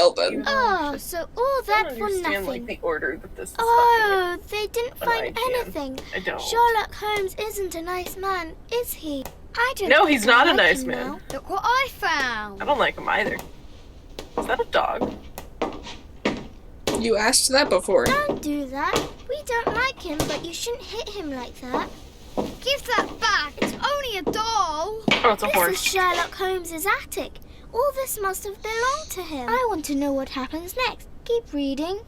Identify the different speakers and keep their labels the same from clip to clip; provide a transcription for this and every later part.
Speaker 1: Well then.
Speaker 2: Oh, so all that for
Speaker 3: understand,
Speaker 2: nothing.
Speaker 3: like, the order that this is
Speaker 2: Oh, they didn't find
Speaker 3: IGN.
Speaker 2: anything.
Speaker 3: I don't.
Speaker 2: Sherlock Holmes isn't a nice man, is he? I don't
Speaker 3: No,
Speaker 2: think
Speaker 3: he's
Speaker 2: I
Speaker 3: not a
Speaker 2: like
Speaker 3: nice
Speaker 2: him
Speaker 3: man.
Speaker 2: now.
Speaker 4: Look what I found.
Speaker 3: I don't like him either. Is that a dog?
Speaker 1: You asked that before.
Speaker 2: Don't do that. We don't like him, but you shouldn't hit him like that.
Speaker 4: Give that back. It's only a doll.
Speaker 3: Oh, it's a
Speaker 2: This
Speaker 3: horse.
Speaker 2: is Sherlock Holmes's attic. All this must have belonged to him. I want to know what happens next. Keep reading.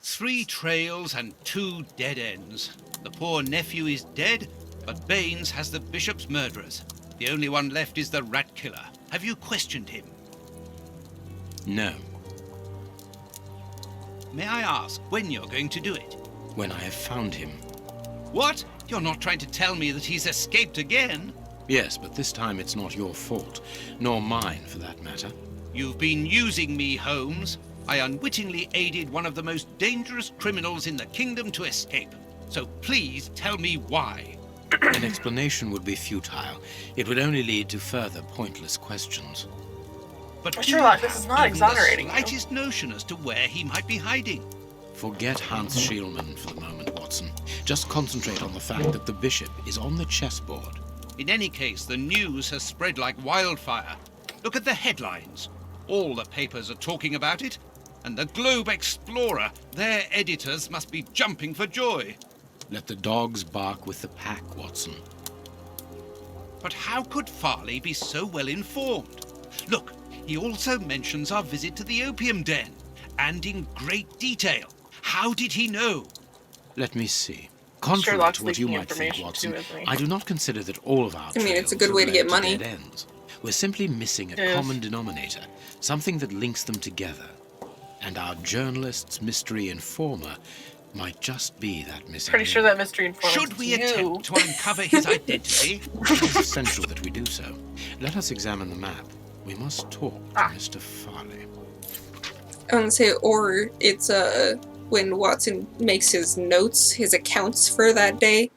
Speaker 5: 3 trails and 2 dead ends. The poor nephew is dead, but Baines has the bishop's murderers. The only one left is the rat killer. Have you questioned him?
Speaker 6: No.
Speaker 5: May I ask when you're going to do it?
Speaker 6: When I have found him.
Speaker 5: What? You're not trying to tell me that he's escaped again?
Speaker 6: Yes, but this time it's not your fault, nor mine for that matter.
Speaker 5: You've been using me, Holmes. I unwittingly aided one of the most dangerous criminals in the kingdom to escape. So please tell me why.
Speaker 6: An explanation would be futile. It would only lead to further pointless questions.
Speaker 5: But do
Speaker 3: Sherlock,
Speaker 5: you
Speaker 3: this is
Speaker 5: have
Speaker 3: not
Speaker 5: even
Speaker 3: exonerating
Speaker 5: the
Speaker 3: you.
Speaker 5: slightest notion as to where he might be hiding?
Speaker 6: Forget Hans Schielmann for the moment, Watson. Just concentrate on the fact that the bishop is on the chessboard.
Speaker 5: In any case, the news has spread like wildfire. Look at the headlines. All the papers are talking about it. And the Globe Explorer, their editors must be jumping for joy.
Speaker 6: Let the dogs bark with the pack, Watson.
Speaker 5: But how could Farley be so well informed? Look, he also mentions our visit to the opium den, and in great detail. How did he know?
Speaker 6: Let me see. Contrary
Speaker 3: Sherlock's
Speaker 6: to what you
Speaker 3: leaking
Speaker 6: might think,
Speaker 3: information
Speaker 6: Watson,
Speaker 3: too, isn't he?
Speaker 6: I do not consider that all of our
Speaker 1: I mean, it's a
Speaker 6: trails
Speaker 1: good way
Speaker 6: have
Speaker 1: to get
Speaker 6: led
Speaker 1: money.
Speaker 6: dead ends. We're simply missing a common denominator, something that links them together. And our journalist's mystery informer might just be that missing
Speaker 3: Pretty
Speaker 6: link.
Speaker 3: sure that mystery informant
Speaker 5: Should
Speaker 3: is
Speaker 5: we
Speaker 3: you.
Speaker 5: attempt to uncover his identity?
Speaker 6: It is essential that we do so. Let us examine the map. We must talk to Mr. Farley.
Speaker 1: I want to say, or it's when Watson makes his notes, his accounts for that day,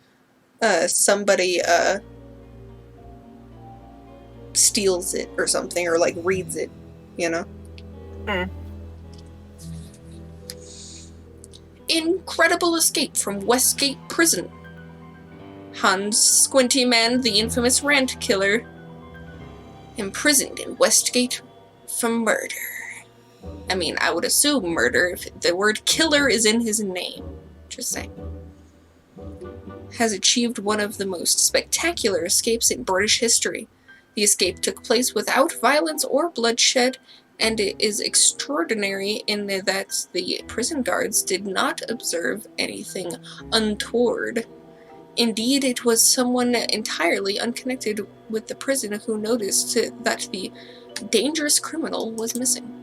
Speaker 1: somebody steals it or something, or like reads it, you know? Incredible escape from Westgate Prison. Hans Squinty Man, the infamous rant killer, imprisoned in Westgate for murder. I mean, I would assume murder if the word killer is in his name. Just saying. Has achieved one of the most spectacular escapes in British history. The escape took place without violence or bloodshed, and it is extraordinary in that the prison guards did not observe anything untoward. Indeed, it was someone entirely unconnected with the prison who noticed that the dangerous criminal was missing.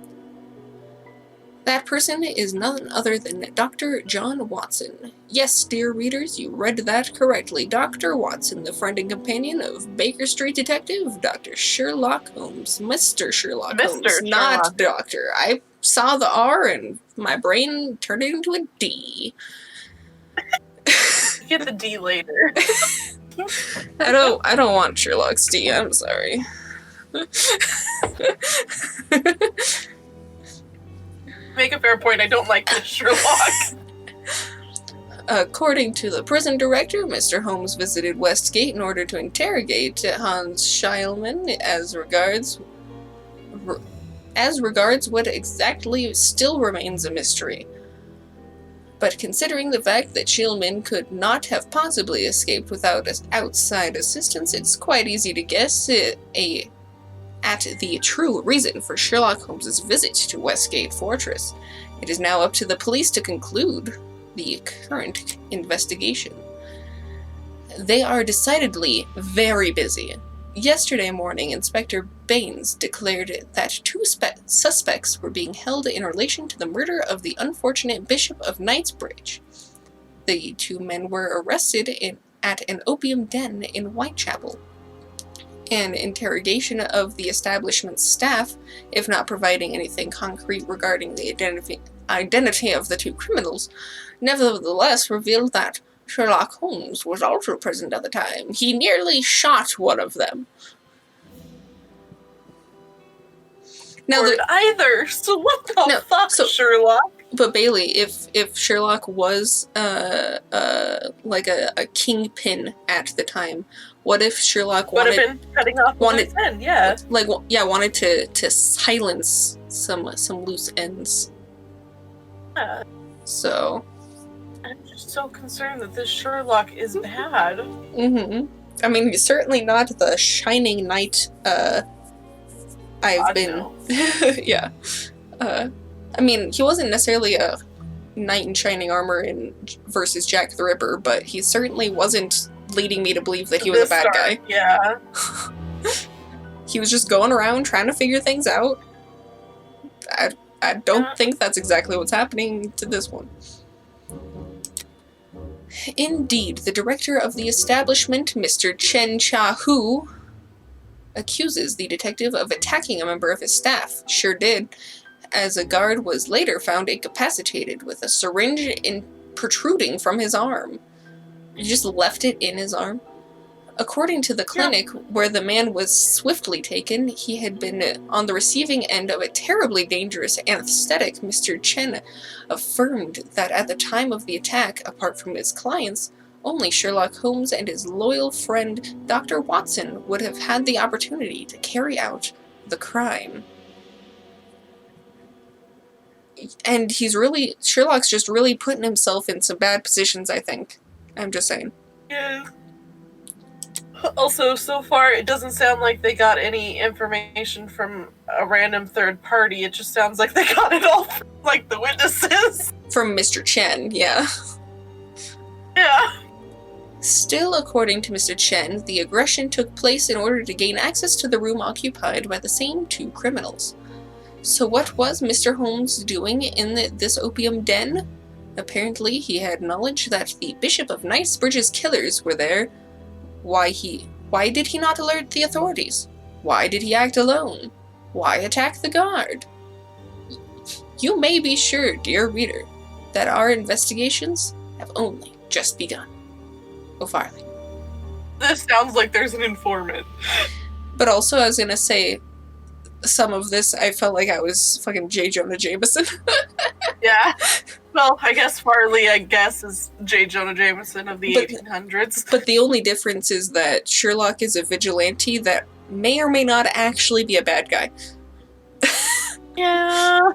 Speaker 1: That person is none other than Dr. John Watson. Yes, dear readers, you read that correctly. Dr. Watson, the friend and companion of Baker Street Detective, Dr. Sherlock Holmes. Mr. Sherlock Holmes, not Doctor. I saw the R and my brain turned it into a D.
Speaker 3: Get the D later.
Speaker 1: I don't want Sherlock's D, I'm sorry.
Speaker 3: Make a fair point, I don't like this Sherlock.
Speaker 1: According to the prison director, Mr. Holmes visited Westgate in order to interrogate Hans Schielmann as regards what exactly still remains a mystery. But considering the fact that Schielmann could not have possibly escaped without outside assistance, it's quite easy to guess at the true reason for Sherlock Holmes' visit to Westgate Fortress. It is now up to the police to conclude the current investigation. They are decidedly very busy. Yesterday morning, Inspector Baines declared that 2 suspects were being held in relation to the murder of the unfortunate Bishop of Knightsbridge. The 2 men were arrested at an opium den in Whitechapel. An interrogation of the establishment's staff, if not providing anything concrete regarding the identity of the 2 criminals, nevertheless revealed that Sherlock Holmes was also present at the time. He nearly shot one of them. Now
Speaker 3: for it either. So what the fuck, Sherlock?
Speaker 1: But Bailey, if Sherlock was like a kingpin at the time, what if Sherlock
Speaker 3: would have been cutting off loose end? Yeah,
Speaker 1: wanted to silence some loose ends.
Speaker 3: Yeah.
Speaker 1: So
Speaker 3: I'm just so concerned that this Sherlock is bad.
Speaker 1: Mm-hmm. I mean, he's certainly not the shining knight. I've been.
Speaker 3: No.
Speaker 1: Yeah. I mean, he wasn't necessarily a knight in shining armor versus Jack the Ripper, but he certainly wasn't leading me to believe that he was a bad guy.
Speaker 3: Yeah.
Speaker 1: He was just going around trying to figure things out. I don't think that's exactly what's happening to this one. Indeed, the director of the establishment, Mr. Chen Cha-hu, accuses the detective of attacking a member of his staff. Sure did, as a guard was later found incapacitated with a syringe protruding from his arm. He just left it in his arm. According to the clinic where the man was swiftly taken, he had been on the receiving end of a terribly dangerous anesthetic. Mr. Chen affirmed that at the time of the attack, apart from his clients, only Sherlock Holmes and his loyal friend Dr. Watson would have had the opportunity to carry out the crime. And Sherlock's just really putting himself in some bad positions, I think. I'm just saying.
Speaker 3: Yeah. Also, so far, it doesn't sound like they got any information from a random third party. It just sounds like they got it all from, like, the witnesses.
Speaker 1: From Mr. Chen, yeah.
Speaker 3: Yeah.
Speaker 1: Still, according to Mr. Chen, the aggression took place in order to gain access to the room occupied by the same two criminals. So what was Mr. Holmes doing in this opium den? Apparently, he had knowledge that the Bishop of Knightsbridge's killers were there. Why did he not alert the authorities? Why did he act alone? Why attack the guard? You may be sure, dear reader, that our investigations have only just begun. O'Farley.
Speaker 3: This sounds like there's an informant.
Speaker 1: But also, I was gonna say, some of this, I felt like I was fucking J. Jonah Jameson.
Speaker 3: Yeah. Well, I guess Farley, is J. Jonah Jameson of the 1800s.
Speaker 1: But the only difference is that Sherlock is a vigilante that may or may not actually be a bad guy.
Speaker 3: Yeah.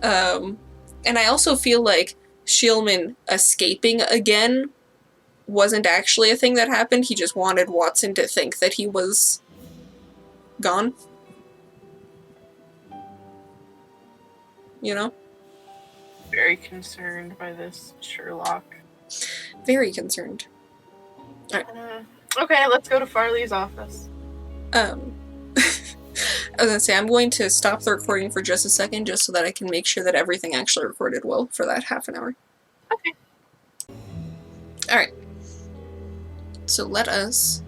Speaker 1: And I also feel like Shieldman escaping again wasn't actually a thing that happened. He just wanted Watson to think that he was gone. You know?
Speaker 3: Very concerned by this Sherlock.
Speaker 1: Very concerned. Alright.
Speaker 3: Okay, let's go to Farley's office.
Speaker 1: I was gonna say, I'm going to stop the recording for just a second, just so that I can make sure that everything actually recorded well for that half an hour.
Speaker 3: Okay.
Speaker 1: Alright. So let us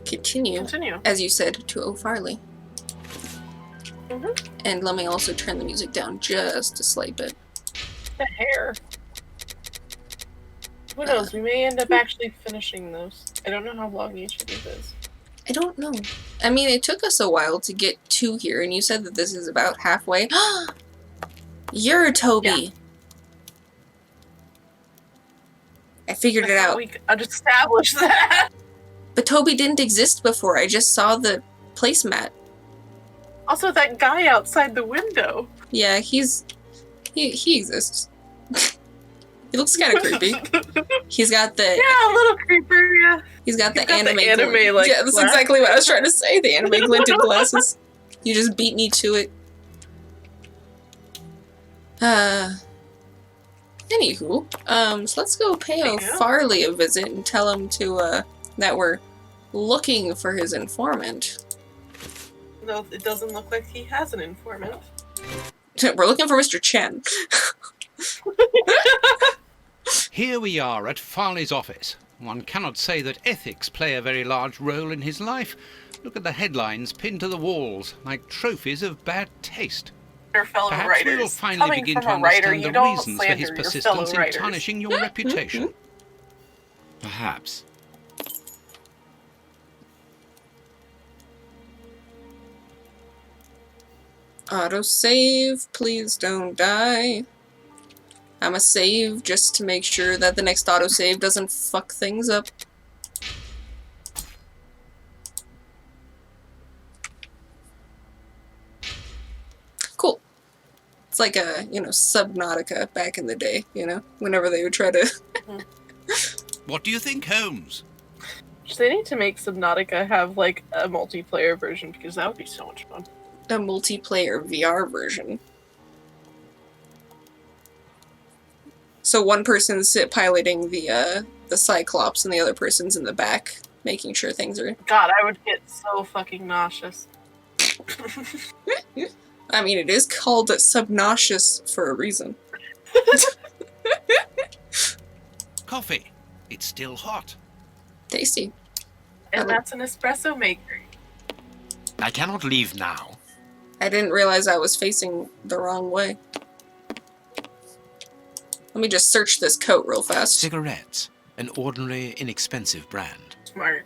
Speaker 1: continue, as you said, to O'Farley.
Speaker 3: Mm-hmm.
Speaker 1: And let me also turn the music down just a slight bit.
Speaker 3: The hair. Who knows? We may end up actually finishing those. I don't know how long each of these is.
Speaker 1: I don't know. I mean, it took us a while to get to here, and you said that this is about halfway. You're Toby. Yeah. I figured it out.
Speaker 3: I'd established that.
Speaker 1: But Toby didn't exist before. I just saw the placemat.
Speaker 3: Also, that guy outside the window.
Speaker 1: Yeah, he exists. He looks kind of creepy. He's got the...
Speaker 3: Yeah, a little creeper, yeah.
Speaker 1: He's got the
Speaker 3: anime
Speaker 1: like, yeah, that's exactly what I was trying to say. The anime glinted glasses. You just beat me to it. Anywho, so let's go pay O'Farley a visit and tell him to, that we're looking for his informant.
Speaker 3: No, it doesn't look like he has an informant.
Speaker 1: We're looking for Mr. Chen.
Speaker 5: Here we are at Farley's office. One cannot say that ethics play a very large role in his life. Look at the headlines pinned to the walls, like trophies of bad taste. Perhaps we will finally begin to understand the reasons for his persistence in tarnishing your reputation.
Speaker 6: Perhaps.
Speaker 1: Autosave, please don't die. I'm a save just to make sure that the next autosave doesn't fuck things up. Cool. It's like a, Subnautica back in the day, whenever they would try to...
Speaker 5: What do you think, Holmes?
Speaker 3: They need to make Subnautica have, like, a multiplayer version, because that would be so much fun.
Speaker 1: A multiplayer VR version. So one person's piloting the Cyclops and the other person's in the back, making sure things are...
Speaker 3: God, I would get so fucking nauseous.
Speaker 1: I mean, it is called Subnauseous for a reason.
Speaker 5: Coffee. It's still hot.
Speaker 1: Tasty.
Speaker 3: And that's an espresso maker.
Speaker 6: I cannot leave now.
Speaker 1: I didn't realize I was facing the wrong way. Let me just search this coat real fast.
Speaker 6: Cigarettes. An ordinary, inexpensive brand.
Speaker 3: Smart.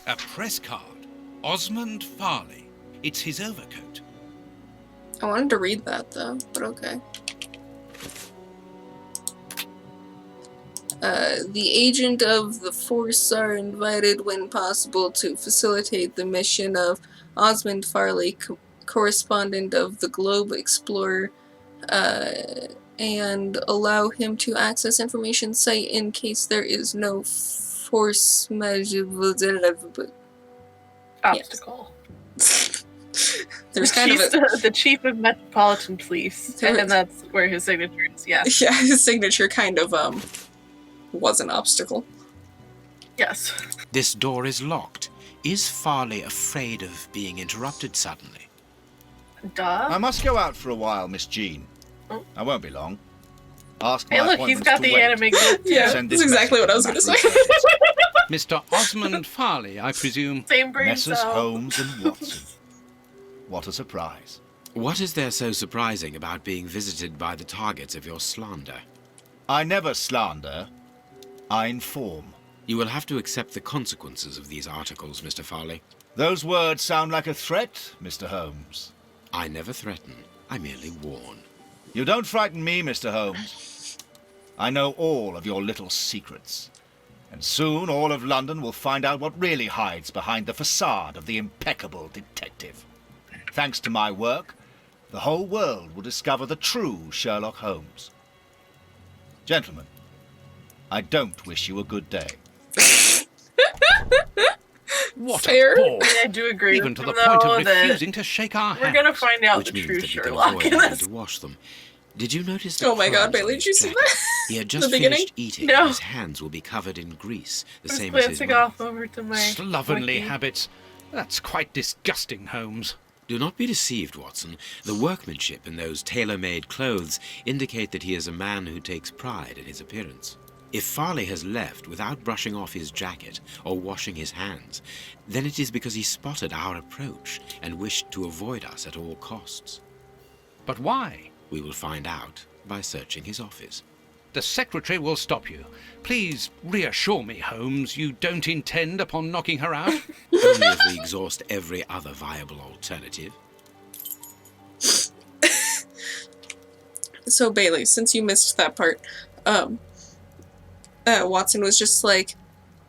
Speaker 5: A press card. Osmond Farley. It's his overcoat.
Speaker 1: I wanted to read that, though, but okay. The agent of the force are invited when possible to facilitate the mission of Osmond Farley, correspondent of the Globe Explorer, and allow him to access information site in case there is no force
Speaker 3: Obstacle.
Speaker 1: There's kind of a...
Speaker 3: the chief of Metropolitan Police, and that's where his signature is, yeah.
Speaker 1: Yeah, his signature kind of, was an obstacle.
Speaker 3: Yes.
Speaker 6: This door is locked. Is Farley afraid of being interrupted suddenly?
Speaker 3: Duh.
Speaker 7: I must go out for a while, Miss Jean.
Speaker 3: Oh.
Speaker 7: I won't be long. Ask my
Speaker 3: Hey, look, he's
Speaker 7: appointments
Speaker 3: got
Speaker 7: to
Speaker 3: the
Speaker 7: wait.
Speaker 3: anime group.
Speaker 1: Yeah,
Speaker 7: Send
Speaker 1: that's
Speaker 7: this
Speaker 1: exactly what I was
Speaker 7: message
Speaker 1: going to
Speaker 7: to
Speaker 1: say.
Speaker 5: Mr. Osmond Farley, I presume.
Speaker 3: Same brain
Speaker 7: Messrs.
Speaker 3: cell.
Speaker 7: Holmes and Watson. What a surprise.
Speaker 6: What is there so surprising about being visited by the targets of your slander?
Speaker 7: I never slander. I inform.
Speaker 6: You will have to accept the consequences of these articles, Mr. Farley.
Speaker 7: Those words sound like a threat, Mr. Holmes.
Speaker 6: I never threaten. I merely warn.
Speaker 7: You don't frighten me, Mr. Holmes. I know all of your little secrets. And soon all of London will find out what really hides behind the facade of the impeccable detective. Thanks to my work, the whole world will discover the true Sherlock Holmes. Gentlemen, I don't wish you a good day.
Speaker 5: What
Speaker 1: Fair.
Speaker 5: a bore.
Speaker 3: I do agree
Speaker 5: Even
Speaker 3: with
Speaker 5: to
Speaker 3: him,
Speaker 5: the point
Speaker 3: though,
Speaker 5: of
Speaker 3: that
Speaker 5: refusing to shake our hands.
Speaker 3: we're gonna find out
Speaker 6: Which
Speaker 3: the
Speaker 6: means
Speaker 3: true
Speaker 6: that you can
Speaker 3: Sherlock
Speaker 6: avoid
Speaker 3: in
Speaker 6: having
Speaker 3: this.
Speaker 6: to wash them. Did you notice the
Speaker 1: Oh my god,
Speaker 6: crumbs on
Speaker 1: Bailey,
Speaker 6: his
Speaker 1: did you see
Speaker 6: jacket?
Speaker 1: that?
Speaker 6: He had
Speaker 1: The
Speaker 6: just
Speaker 1: beginning?
Speaker 6: finished eating,
Speaker 3: No.
Speaker 6: and his hands will be covered in grease, the
Speaker 3: I'm
Speaker 6: same as his
Speaker 3: glancing
Speaker 6: mouth.
Speaker 3: off over to my
Speaker 5: Slovenly
Speaker 3: wiki.
Speaker 5: habits. That's quite disgusting, Holmes.
Speaker 6: Do not be deceived, Watson. The workmanship in those tailor-made clothes indicate that he is a man who takes pride in his appearance. If Farley has left without brushing off his jacket or washing his hands, then it is because he spotted our approach and wished to avoid us at all costs.
Speaker 5: But why?
Speaker 6: We will find out by searching his office.
Speaker 5: The secretary will stop you. Please reassure me, Holmes, you don't intend upon knocking her out?
Speaker 6: Only if we exhaust every other viable alternative.
Speaker 1: So, Bailey, since you missed that part, Watson was just like,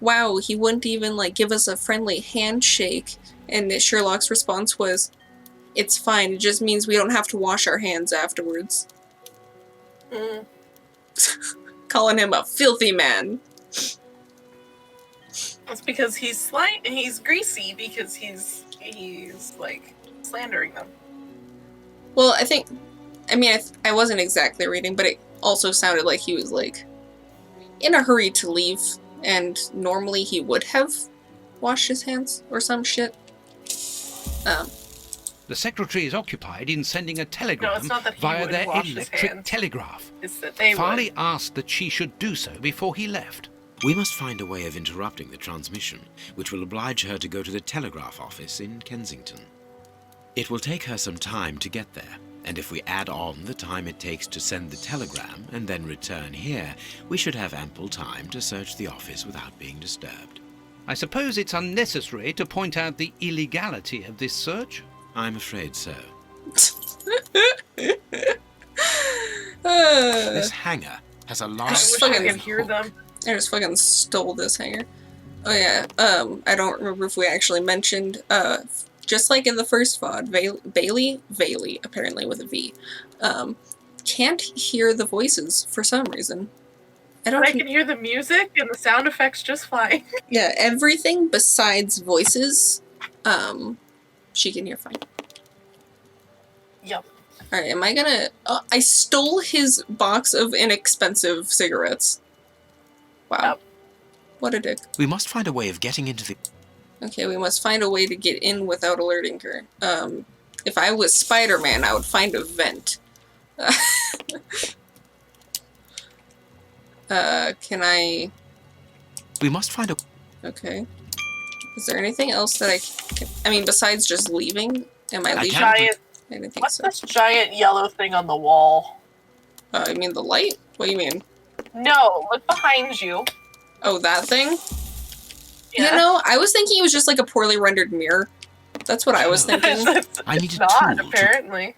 Speaker 1: wow, he wouldn't even, give us a friendly handshake. And Sherlock's response was, it's fine, it just means we don't have to wash our hands afterwards.
Speaker 3: Mm.
Speaker 1: Calling him a filthy man.
Speaker 3: That's because he's greasy because he's slandering them.
Speaker 1: Well, I wasn't exactly reading, but it also sounded like he was, in a hurry to leave, and normally he would have washed his hands or some shit.
Speaker 5: The secretary is occupied in sending a telegram
Speaker 3: No, it's not that he
Speaker 5: via
Speaker 3: would
Speaker 5: their
Speaker 3: wash his
Speaker 5: electric
Speaker 3: hands.
Speaker 5: telegraph.
Speaker 3: It's that they
Speaker 5: Farley
Speaker 3: would.
Speaker 5: asked that she should do so before he left.
Speaker 6: We must find a way of interrupting the transmission, which will oblige her to go to the telegraph office in Kensington. It will take her some time to get there, and if we add on the time it takes to send the telegram and then return here, we should have ample time to search the office without being disturbed.
Speaker 5: I suppose it's unnecessary to point out the illegality of this search.
Speaker 6: I'm afraid so. This hanger has a
Speaker 3: I
Speaker 6: large
Speaker 3: wish
Speaker 1: fucking
Speaker 3: I could hear
Speaker 6: hook.
Speaker 3: them.
Speaker 1: I just fucking stole this hanger. Oh yeah, I don't remember if we actually mentioned, just like in the first VOD, Bailey, apparently with a V, can't hear the voices for some reason. I don't
Speaker 3: But I can hear the music and the sound effects just fine.
Speaker 1: Yeah, everything besides voices, she can hear fine.
Speaker 3: Yep.
Speaker 1: Alright, am I gonna... I stole his box of inexpensive cigarettes. Wow.
Speaker 3: Yep.
Speaker 1: What a dick.
Speaker 6: We must find a way of getting into the...
Speaker 1: Okay, we must find a way to get in without alerting her. If I was Spider-Man, I would find a vent. Can I...
Speaker 6: We must find a...
Speaker 1: Okay. Is there anything else that I can... I mean, besides just leaving? Am I leaving?
Speaker 3: Giant.
Speaker 1: I didn't think
Speaker 3: What's
Speaker 1: so.
Speaker 3: this giant yellow thing on the wall?
Speaker 1: I mean the light? What do you mean?
Speaker 3: No, look behind you.
Speaker 1: Oh, that thing?
Speaker 3: Yeah.
Speaker 1: You know, I was thinking it was just like a poorly rendered mirror. That's what I was thinking.
Speaker 6: I need
Speaker 3: It's
Speaker 6: a
Speaker 3: not,
Speaker 6: tool to-
Speaker 3: apparently.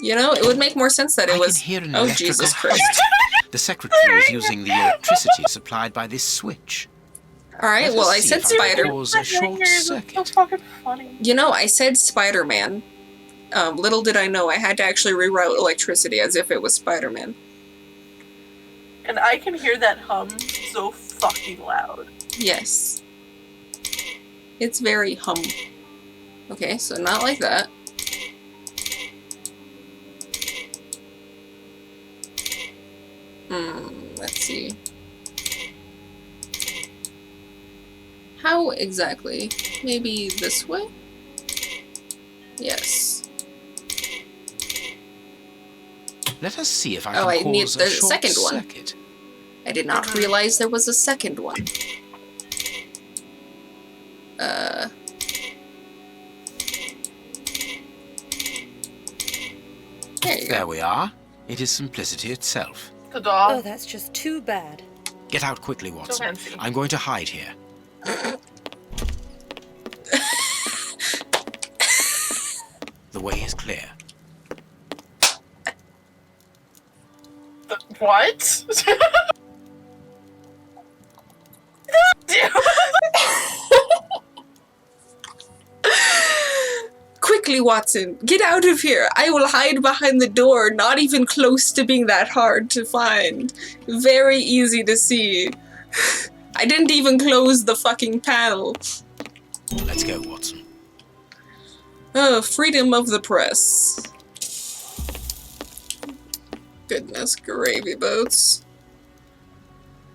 Speaker 1: You know, it would make more sense that
Speaker 6: I
Speaker 1: it was...
Speaker 6: can hear an
Speaker 1: Oh,
Speaker 6: electrical
Speaker 1: Jesus Christ.
Speaker 6: height. The secretary is using the electricity supplied by this switch.
Speaker 1: Alright,
Speaker 6: Let
Speaker 1: well,
Speaker 6: us
Speaker 1: I
Speaker 6: see
Speaker 1: said
Speaker 6: if I can
Speaker 1: spider...
Speaker 6: cause a short
Speaker 3: It's so
Speaker 6: circuit.
Speaker 3: fucking funny.
Speaker 1: You know, I said Spider-Man. Little did I know I had to actually reroute electricity as if it was Spider-Man.
Speaker 3: And I can hear that hum so fucking loud.
Speaker 1: Yes. It's very hum. Okay, so not like that. Let's see. How exactly? Maybe this way? Yes.
Speaker 6: Let us see if I
Speaker 1: Oh,
Speaker 6: can
Speaker 1: I need
Speaker 6: cause
Speaker 1: the
Speaker 6: a short
Speaker 1: second one.
Speaker 6: circuit.
Speaker 1: I did not realize there was a second one. There you
Speaker 6: There
Speaker 1: go.
Speaker 6: we are. It is simplicity itself.
Speaker 3: The dog.
Speaker 8: Oh, that's just too bad.
Speaker 6: Get out quickly,
Speaker 3: So
Speaker 6: Watson.
Speaker 3: fancy.
Speaker 6: I'm going to hide here. The way is clear.
Speaker 3: What?
Speaker 1: Quickly, Watson, get out of here. I will hide behind the door, not even close to being that hard to find. Very easy to see. I didn't even close the fucking panel.
Speaker 6: Let's go, Watson.
Speaker 1: Oh, freedom of the press. Goodness gravy boats.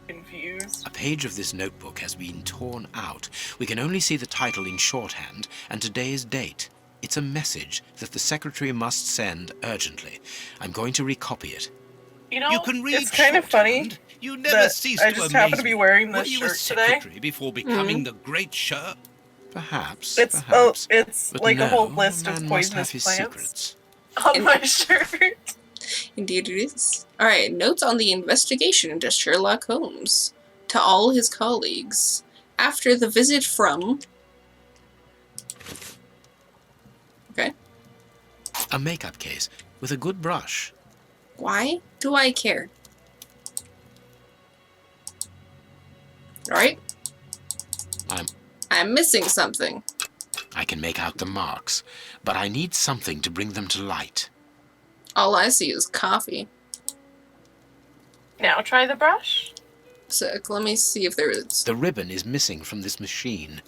Speaker 3: Confused.
Speaker 6: A page of this notebook has been torn out. We can only see the title in shorthand and today's date. It's a message that the secretary must send urgently. I'm going to recopy it.
Speaker 3: You know,
Speaker 5: You can read
Speaker 3: it's kind of funny
Speaker 5: shorthand. You never
Speaker 3: that
Speaker 5: cease
Speaker 3: I
Speaker 5: to
Speaker 3: just
Speaker 5: amaze
Speaker 3: happen to be
Speaker 5: me.
Speaker 3: wearing
Speaker 5: Were
Speaker 3: this
Speaker 5: you a
Speaker 3: shirt today.
Speaker 5: secretary before becoming the great Sherlock?
Speaker 6: Perhaps.
Speaker 3: It's
Speaker 6: perhaps.
Speaker 3: it's
Speaker 6: But
Speaker 3: like
Speaker 6: no,
Speaker 3: a whole list
Speaker 6: a
Speaker 3: of
Speaker 6: man must have
Speaker 3: poisonous
Speaker 6: his
Speaker 3: plants
Speaker 6: secrets.
Speaker 3: on my shirt.
Speaker 1: Indeed it is. Alright, notes on the investigation into Sherlock Holmes. To all his colleagues. After the visit from... Okay.
Speaker 6: A makeup case with a good brush.
Speaker 1: Why do I care? Alright. I'm missing something.
Speaker 6: I can make out the marks, but I need something to bring them to light.
Speaker 1: All I see is coffee.
Speaker 3: Now try the brush.
Speaker 1: So let me see if there is...
Speaker 6: The ribbon is missing from this machine.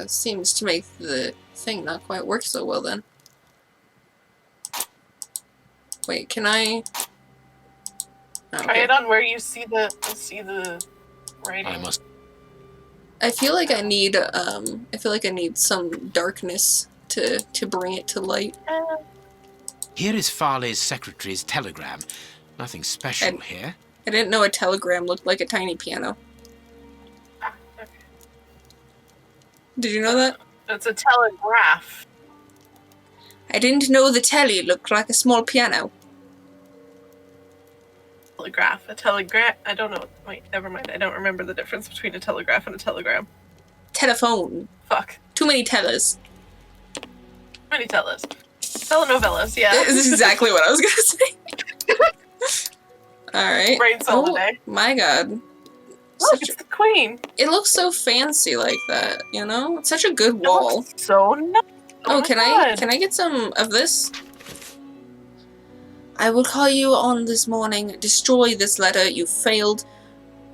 Speaker 1: Seems to make the thing not quite work so well then. Wait, can I... Oh,
Speaker 3: Try
Speaker 1: okay.
Speaker 3: it on where you see the writing.
Speaker 6: I must.
Speaker 1: I feel like I need some darkness to bring it to light.
Speaker 6: Here is Farley's secretary's telegram. Nothing special here.
Speaker 1: I didn't know a telegram looked like a tiny piano.
Speaker 3: Okay.
Speaker 1: Did you know that?
Speaker 3: It's a telegraph.
Speaker 1: I didn't know the telly looked like a small piano.
Speaker 3: telegraph. A telegram. I don't know. Wait, never mind. I don't remember the difference between a telegraph and a telegram.
Speaker 1: Telephone.
Speaker 3: Fuck.
Speaker 1: Too many tellers.
Speaker 3: Many tellas. Telenovelas, yeah.
Speaker 1: This is exactly what I was gonna say. Alright.
Speaker 3: Brain cell today.
Speaker 1: My god.
Speaker 3: Look, it's the queen.
Speaker 1: It looks so fancy like that, you know? It's such a good
Speaker 3: It
Speaker 1: wall.
Speaker 3: looks so nice.
Speaker 1: Oh,
Speaker 3: my
Speaker 1: can
Speaker 3: God.
Speaker 1: I get some of this? I will call you on this morning. Destroy this letter. You failed.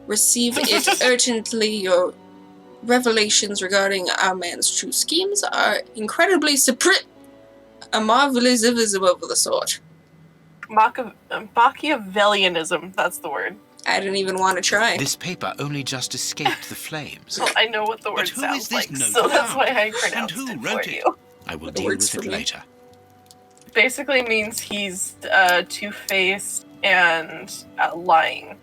Speaker 1: Receive it urgently. Your revelations regarding our man's true schemes are incredibly a marvelous of the sort.
Speaker 3: Machiavellianism, that's the word.
Speaker 1: I didn't even want to try.
Speaker 6: This paper only just escaped the flames.
Speaker 3: Well, I know what the word
Speaker 5: But who is
Speaker 3: sounds
Speaker 5: this
Speaker 3: like,
Speaker 5: note
Speaker 3: so that's
Speaker 5: about?
Speaker 3: why I
Speaker 5: And
Speaker 3: pronounced
Speaker 5: who
Speaker 3: it
Speaker 5: wrote
Speaker 3: for
Speaker 5: it?
Speaker 3: you.
Speaker 6: I will
Speaker 1: The
Speaker 6: deal
Speaker 1: words
Speaker 6: with
Speaker 1: for
Speaker 6: it
Speaker 1: me.
Speaker 6: later.
Speaker 3: Basically means he's two-faced and lying.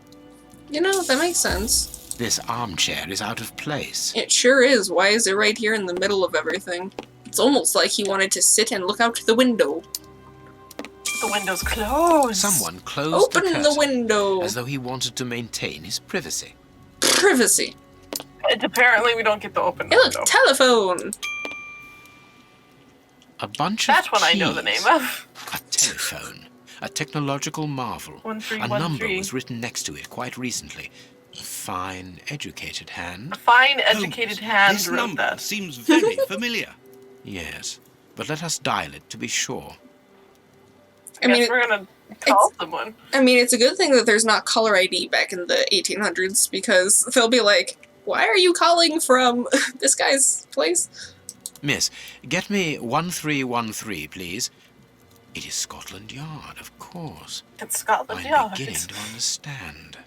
Speaker 1: You know, that makes sense.
Speaker 6: This armchair is out of place.
Speaker 1: It sure is. Why is it right here in the middle of everything? It's almost like he wanted to sit and look out the window.
Speaker 3: The window's closed.
Speaker 6: Someone closed
Speaker 1: Open
Speaker 6: the
Speaker 1: the
Speaker 6: curtain,
Speaker 1: window.
Speaker 6: as though he wanted to maintain his privacy.
Speaker 1: Privacy.
Speaker 3: And apparently we don't get to open the
Speaker 1: Hey, look,
Speaker 3: window.
Speaker 1: telephone.
Speaker 6: A bunch
Speaker 3: That's
Speaker 6: of
Speaker 3: one I
Speaker 6: keys.
Speaker 3: know the name of.
Speaker 6: A telephone. A technological marvel. A
Speaker 3: 1313.
Speaker 6: number was written next to it quite recently. A fine, educated hand.
Speaker 3: A fine, educated
Speaker 5: Holmes,
Speaker 3: hand
Speaker 5: this
Speaker 3: wrote
Speaker 5: number
Speaker 3: that.
Speaker 5: seems very familiar.
Speaker 6: Yes, but let us dial it to be sure.
Speaker 3: I guess we're gonna call someone.
Speaker 1: I mean, it's a good thing that there's not caller ID back in the 1800s, because they'll be like, why are you calling from this guy's place?
Speaker 6: Miss, get me 1313, please. It is Scotland Yard, of course.
Speaker 3: It's Scotland
Speaker 6: I'm
Speaker 3: Yard.
Speaker 6: beginning to understand.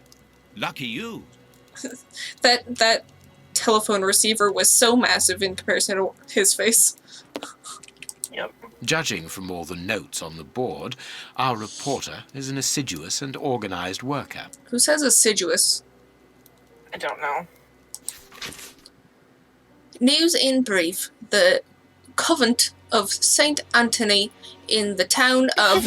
Speaker 5: Lucky you.
Speaker 1: That telephone receiver was so massive in comparison to his face.
Speaker 3: Yep.
Speaker 6: Judging from all the notes on the board, our reporter is an assiduous and organized worker.
Speaker 1: Who says assiduous?
Speaker 3: I don't know.
Speaker 1: News in brief. The convent of St. Anthony in the town of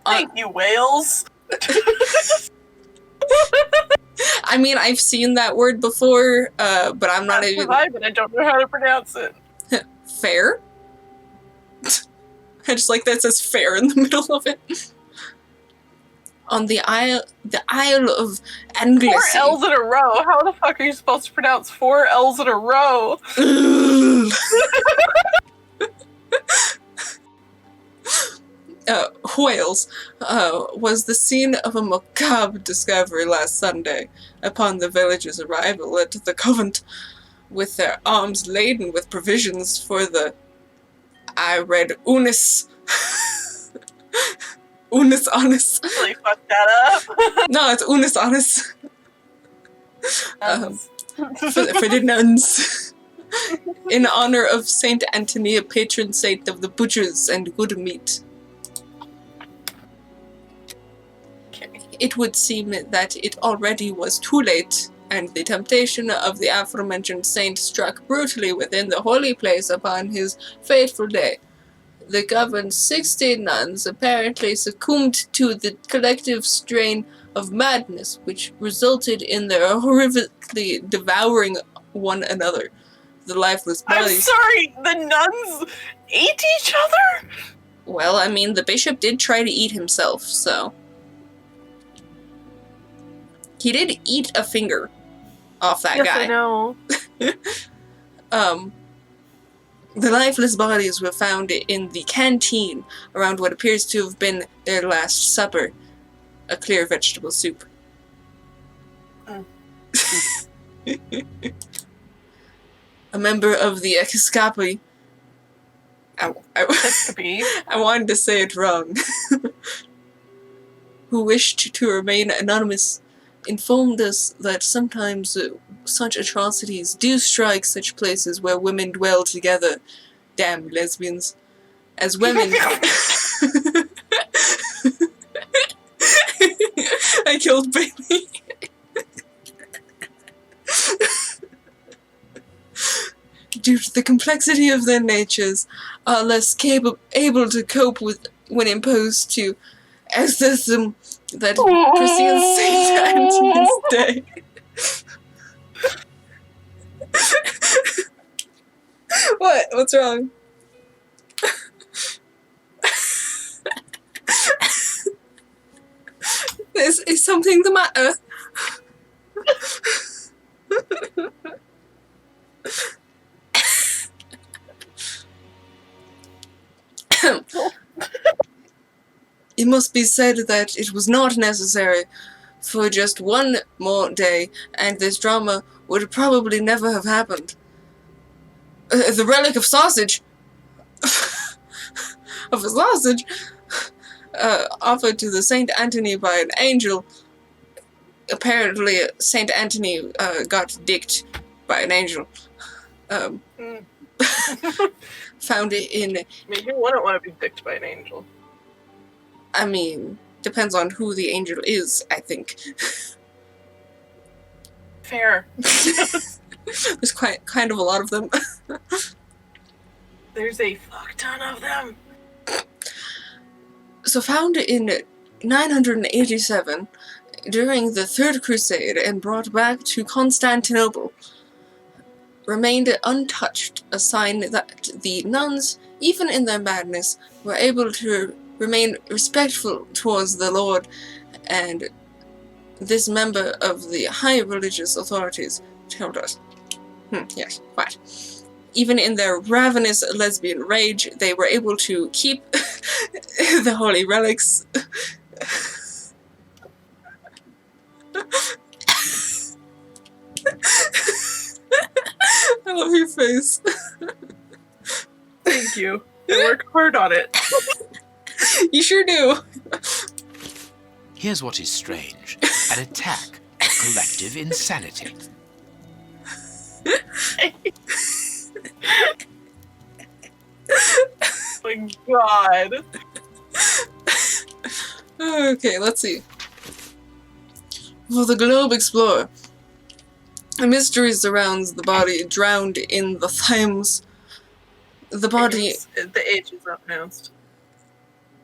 Speaker 3: Thank you, Wales.
Speaker 1: I mean, I've seen that word before, but I'm not even...
Speaker 3: But I don't know how to pronounce it.
Speaker 1: Fair? I just like that it says fair in the middle of it. On the Isle of
Speaker 3: 4
Speaker 1: Anglesey.
Speaker 3: L's in a row. How the fuck are you supposed to pronounce 4 L's in a row?
Speaker 1: Wales was the scene of a macabre discovery last Sunday upon the villagers' arrival at the convent with their arms laden with provisions for the... I read unis. Unis honest.
Speaker 3: Really fucked that up.
Speaker 1: No, it's unis honest. For the nuns. In honor of Saint Anthony, a patron saint of the butchers and good meat.
Speaker 3: Okay.
Speaker 1: It would seem that it already was too late, and the temptation of the aforementioned saint struck brutally within the holy place upon his fateful day. The governed 16 nuns apparently succumbed to the collective strain of madness, which resulted in their horrifically devouring one another. The lifeless
Speaker 3: I'm
Speaker 1: bodies...
Speaker 3: sorry, the nuns ate each other?
Speaker 1: Well, I mean, the bishop did try to eat himself, so... He did eat a finger off that
Speaker 3: Yes,
Speaker 1: guy.
Speaker 3: I know.
Speaker 1: The lifeless bodies were found in the canteen around what appears to have been their last supper, a clear vegetable soup. A member of the Episcopi,
Speaker 3: Episcopi.
Speaker 1: I wanted to say it wrong, who wished to remain anonymous, informed us that sometimes such atrocities do strike such places where women dwell together. Damn lesbians. As women... I killed Bailey. Due to the complexity of their natures, are less able to cope with when imposed to exorcism that precedes St. Anthony's Day. What? What's wrong? Is something the matter? It must be said that it was not necessary for just one more day, and this drama would probably never have happened. The relic of sausage, of a sausage, offered to the Saint Anthony by an angel. Apparently, Saint Anthony got dicked by an angel. Found it in.
Speaker 3: I mean, who wouldn't want to be dicked by an angel?
Speaker 1: I mean, depends on who the angel is, I think.
Speaker 3: Fair.
Speaker 1: There's kind of a lot of them.
Speaker 3: There's a fuck ton of them.
Speaker 1: So found in 987, during the Third Crusade, and brought back to Constantinople, remained untouched, a sign that the nuns, even in their madness, were able to remain respectful towards the Lord, and this member of the high religious authorities told us. Yes, quite. Even in their ravenous lesbian rage, they were able to keep the holy relics. I love your face.
Speaker 3: Thank you. I work hard on it.
Speaker 1: You sure do.
Speaker 6: Here's what is strange. An attack of collective insanity.
Speaker 3: Oh my god.
Speaker 1: Okay, let's see. For the Globe Explorer, a mystery surrounds the body drowned in the Thames. The body
Speaker 3: The H is not pronounced.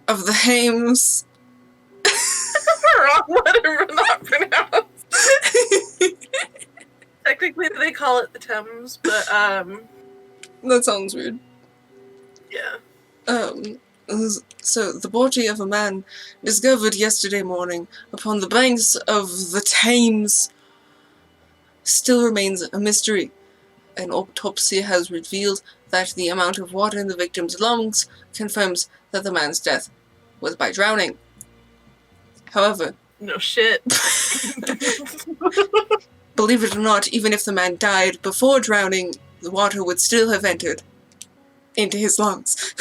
Speaker 1: of the Hames.
Speaker 3: Wrong letter, not pronounced. Technically, they call it the Thames, but
Speaker 1: That sounds weird.
Speaker 3: yeah.
Speaker 1: So the body of a man discovered yesterday morning upon the banks of the Thames still remains a mystery. An autopsy has revealed that the amount of water in the victim's lungs confirms that the man's death was by drowning. However,
Speaker 3: No shit.
Speaker 1: believe it or not, even if the man died before drowning, the water would still have entered into his lungs.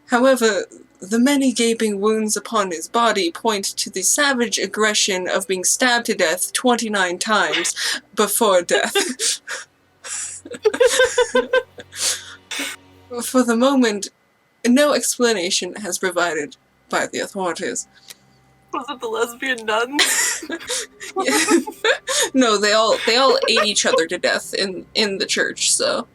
Speaker 1: However, the many gaping wounds upon his body point to the savage aggression of being stabbed to death 29 times before death. For the moment, no explanation has provided by the authorities.
Speaker 3: Was it the lesbian nuns?
Speaker 1: No, they all ate each other to death in the church, so.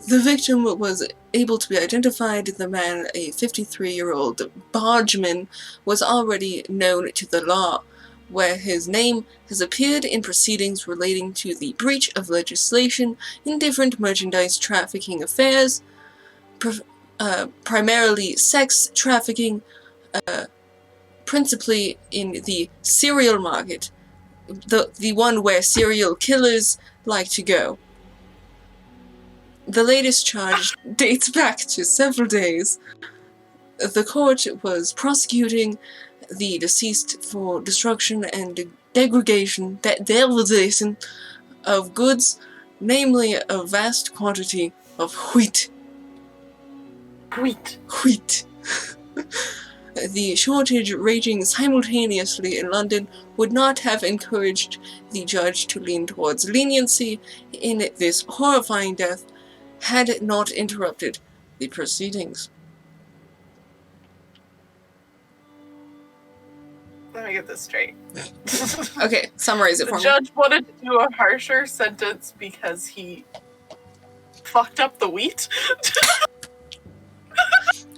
Speaker 1: The victim was able to be identified. The man, a 53-year-old bargeman, was already known to the law, where his name has appeared in proceedings relating to the breach of legislation in different merchandise trafficking affairs, primarily sex trafficking, principally in the serial market, the one where serial killers like to go. The latest charge dates back to several days. The court was prosecuting the deceased for destruction and degradation of goods, namely a vast quantity of wheat. Wheat. The shortage raging simultaneously in London would not have encouraged the judge to lean towards leniency in this horrifying death had it not interrupted the proceedings.
Speaker 3: Let me get this straight.
Speaker 1: Okay, summarize it for
Speaker 3: The
Speaker 1: me.
Speaker 3: judge wanted to do a harsher sentence because he fucked up the wheat?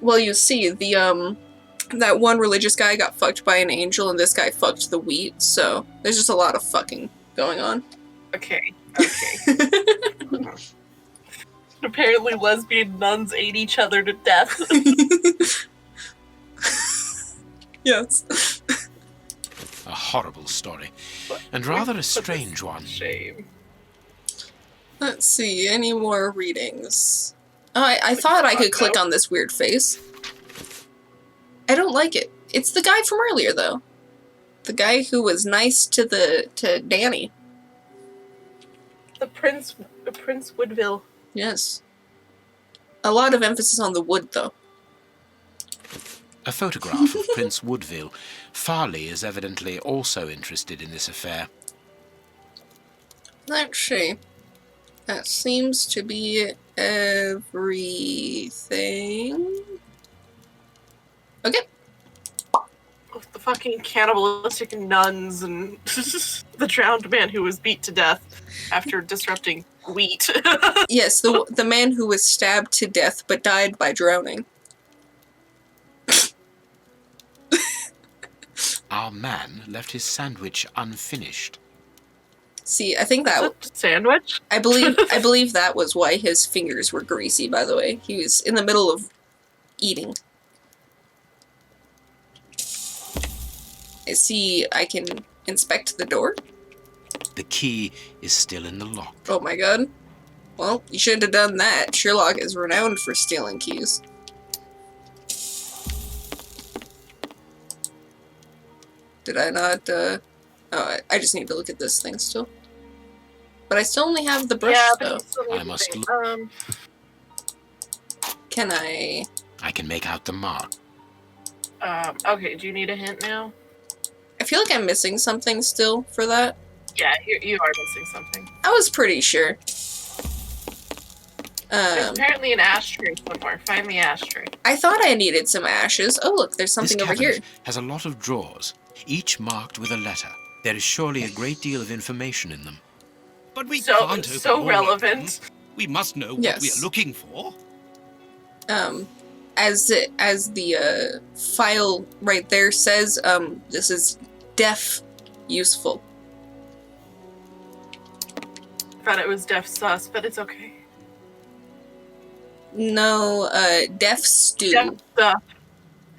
Speaker 1: Well, you see, that one religious guy got fucked by an angel, and this guy fucked the wheat, so there's just a lot of fucking going on.
Speaker 3: Okay. Apparently lesbian nuns ate each other to death.
Speaker 1: Yes.
Speaker 6: A horrible story, and rather a strange one.
Speaker 3: Shame.
Speaker 1: Let's see, any more readings? Oh, I thought I could click on this weird face. I don't like it. It's the guy from earlier, though. The guy who was nice to Danny.
Speaker 3: The Prince Woodville.
Speaker 1: Yes. A lot of emphasis on the wood, though.
Speaker 6: A photograph of Prince Woodville. Farley is evidently also interested in this affair.
Speaker 1: Let's see. That seems to be everything. Okay.
Speaker 3: The fucking cannibalistic nuns and the drowned man who was beat to death after disrupting wheat.
Speaker 1: Yes, the man who was stabbed to death but died by drowning.
Speaker 6: Our man left his sandwich unfinished.
Speaker 1: See, I think that
Speaker 3: sandwich?
Speaker 1: I believe that was why his fingers were greasy, by the way. He was in the middle of eating. I see I can inspect the door.
Speaker 6: The key is still in the lock.
Speaker 1: Oh my god. Well, you should have done that. Sherlock is renowned for stealing keys. Did I not, Oh, I just need to look at this thing still. But I still only have the brush, though.
Speaker 6: I must look.
Speaker 1: Can I...
Speaker 6: I can make out the mark.
Speaker 3: Okay, do you need a hint now?
Speaker 1: I feel like I'm missing something still for that.
Speaker 3: Yeah, you are missing something.
Speaker 1: I was pretty sure.
Speaker 3: There's apparently an ashtray somewhere. Find the ashtray.
Speaker 1: I thought I needed some ashes. Oh, look, there's something over here.
Speaker 6: This cabinet has a lot of drawers, each marked with a letter. There is surely a great deal of information in them.
Speaker 5: But we can't open
Speaker 3: so
Speaker 5: all
Speaker 3: relevant.
Speaker 5: of them. We must know what
Speaker 1: Yes.
Speaker 5: we are looking for.
Speaker 1: As the file right there says, this is deaf useful.
Speaker 3: I thought it was deaf sus, but it's okay.
Speaker 1: No, deaf stew.
Speaker 3: Deaf stuff.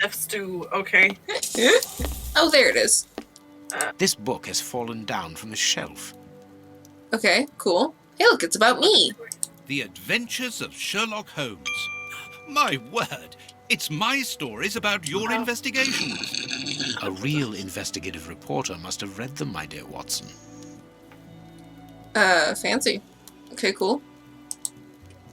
Speaker 3: Deaf stew, okay.
Speaker 1: Oh, there it is.
Speaker 6: This book has fallen down from the shelf.
Speaker 1: Okay, cool. Hey, look, it's about me.
Speaker 5: The Adventures of Sherlock Holmes. My word, it's my stories about your investigations.
Speaker 6: A real investigative reporter must have read them, my dear Watson.
Speaker 1: Fancy. Okay, cool.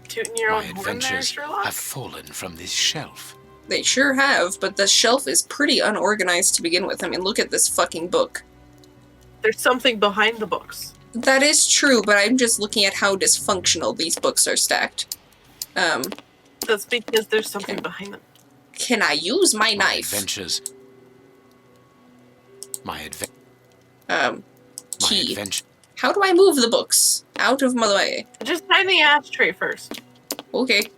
Speaker 3: Tooting your
Speaker 6: My
Speaker 3: own horn there,
Speaker 6: adventures
Speaker 3: Sherlock?
Speaker 6: have fallen from this shelf.
Speaker 1: They sure have, but the shelf is pretty unorganized to begin with. I mean, look at this fucking book.
Speaker 3: There's something behind the books.
Speaker 1: That is true, but I'm just looking at how dysfunctional these books are stacked.
Speaker 3: That's because there's something behind them.
Speaker 1: Can I use my knife?
Speaker 6: Adventures. My
Speaker 1: Key.
Speaker 6: adventure.
Speaker 1: How do I move the books? Out of my way.
Speaker 3: Just find the ashtray first.
Speaker 1: Okay.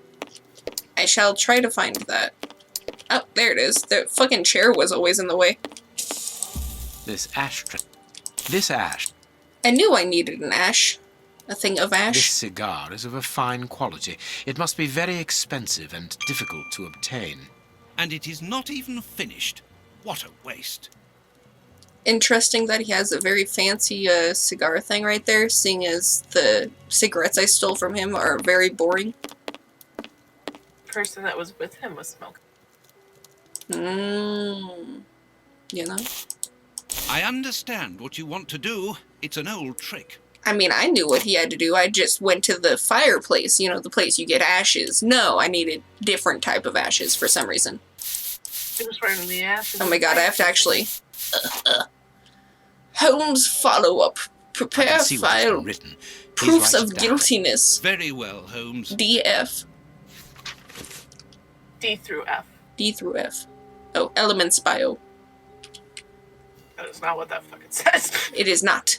Speaker 1: I shall try to find that. Oh, there it is. The fucking chair was always in the way.
Speaker 6: This ashtray. This ash.
Speaker 1: I knew I needed an ash. A thing of
Speaker 6: This
Speaker 1: ash.
Speaker 6: cigar is of a fine quality. It must be very expensive and difficult to obtain.
Speaker 5: And it is not even finished. What a waste.
Speaker 1: Interesting that he has a very fancy cigar thing right there, seeing as the cigarettes I stole from him are very boring.
Speaker 3: The person that was with him was smoking.
Speaker 1: You know?
Speaker 5: I understand what you want to do. It's an old trick.
Speaker 1: I mean, I knew what he had to do. I just went to the fireplace, you know, the place you get ashes. No, I needed different type of ashes for some reason.
Speaker 3: He was wearing the ashes.
Speaker 1: Oh my god, I have to actually... Holmes follow-up.
Speaker 6: I
Speaker 1: Prepare
Speaker 6: can see what has
Speaker 1: file.
Speaker 6: been written. Please
Speaker 1: Proofs
Speaker 6: write
Speaker 1: of
Speaker 6: it down.
Speaker 1: guiltiness.
Speaker 5: Very well, Holmes.
Speaker 1: DF.
Speaker 3: D through F.
Speaker 1: D through F. Oh, elements bio.
Speaker 3: That is not what that fucking says.
Speaker 1: It is not.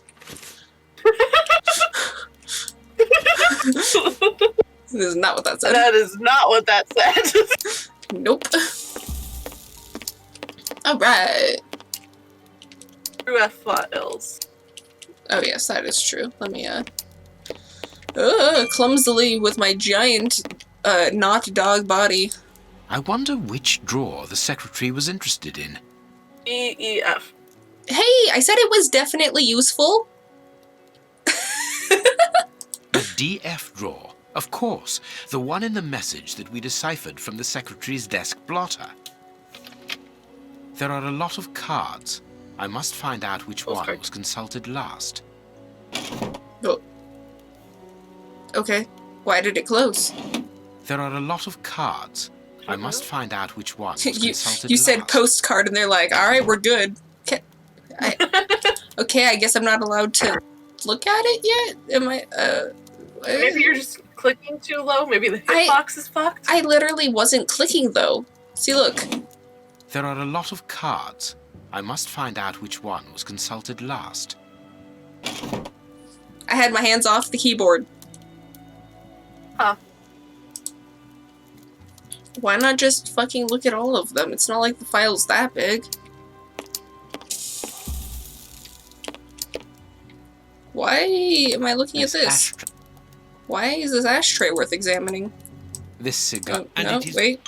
Speaker 1: This is not what that said.
Speaker 3: That is not what that said.
Speaker 1: Nope. Alright.
Speaker 3: True F files.
Speaker 1: Oh yes, that is true. Let me, clumsily with my giant, not dog body.
Speaker 6: I wonder which drawer the secretary was interested in.
Speaker 3: EEF.
Speaker 1: Hey, I said it was definitely useful.
Speaker 6: The DF drawer. Of course, the one in the message that we deciphered from the secretary's desk blotter. There are a lot of cards. I must find out which one was consulted last.
Speaker 1: Oh. Okay. Why did it close?
Speaker 6: There are a lot of cards. I must find out which one was consulted
Speaker 1: You
Speaker 6: last.
Speaker 1: said postcard and they're like, alright, we're good. Okay, I guess I'm not allowed to look at it yet? Am I,
Speaker 3: Maybe you're just clicking too low. Maybe the hitbox is fucked.
Speaker 1: I literally wasn't clicking though. See, look.
Speaker 6: There are a lot of cards. I must find out which one was consulted last.
Speaker 1: I had my hands off the keyboard.
Speaker 3: Huh.
Speaker 1: Why not just fucking look at all of them? It's not like the file's that big. Why am I looking at this? Why is this ashtray worth examining?
Speaker 6: This cigar...
Speaker 1: Oh, no, wait.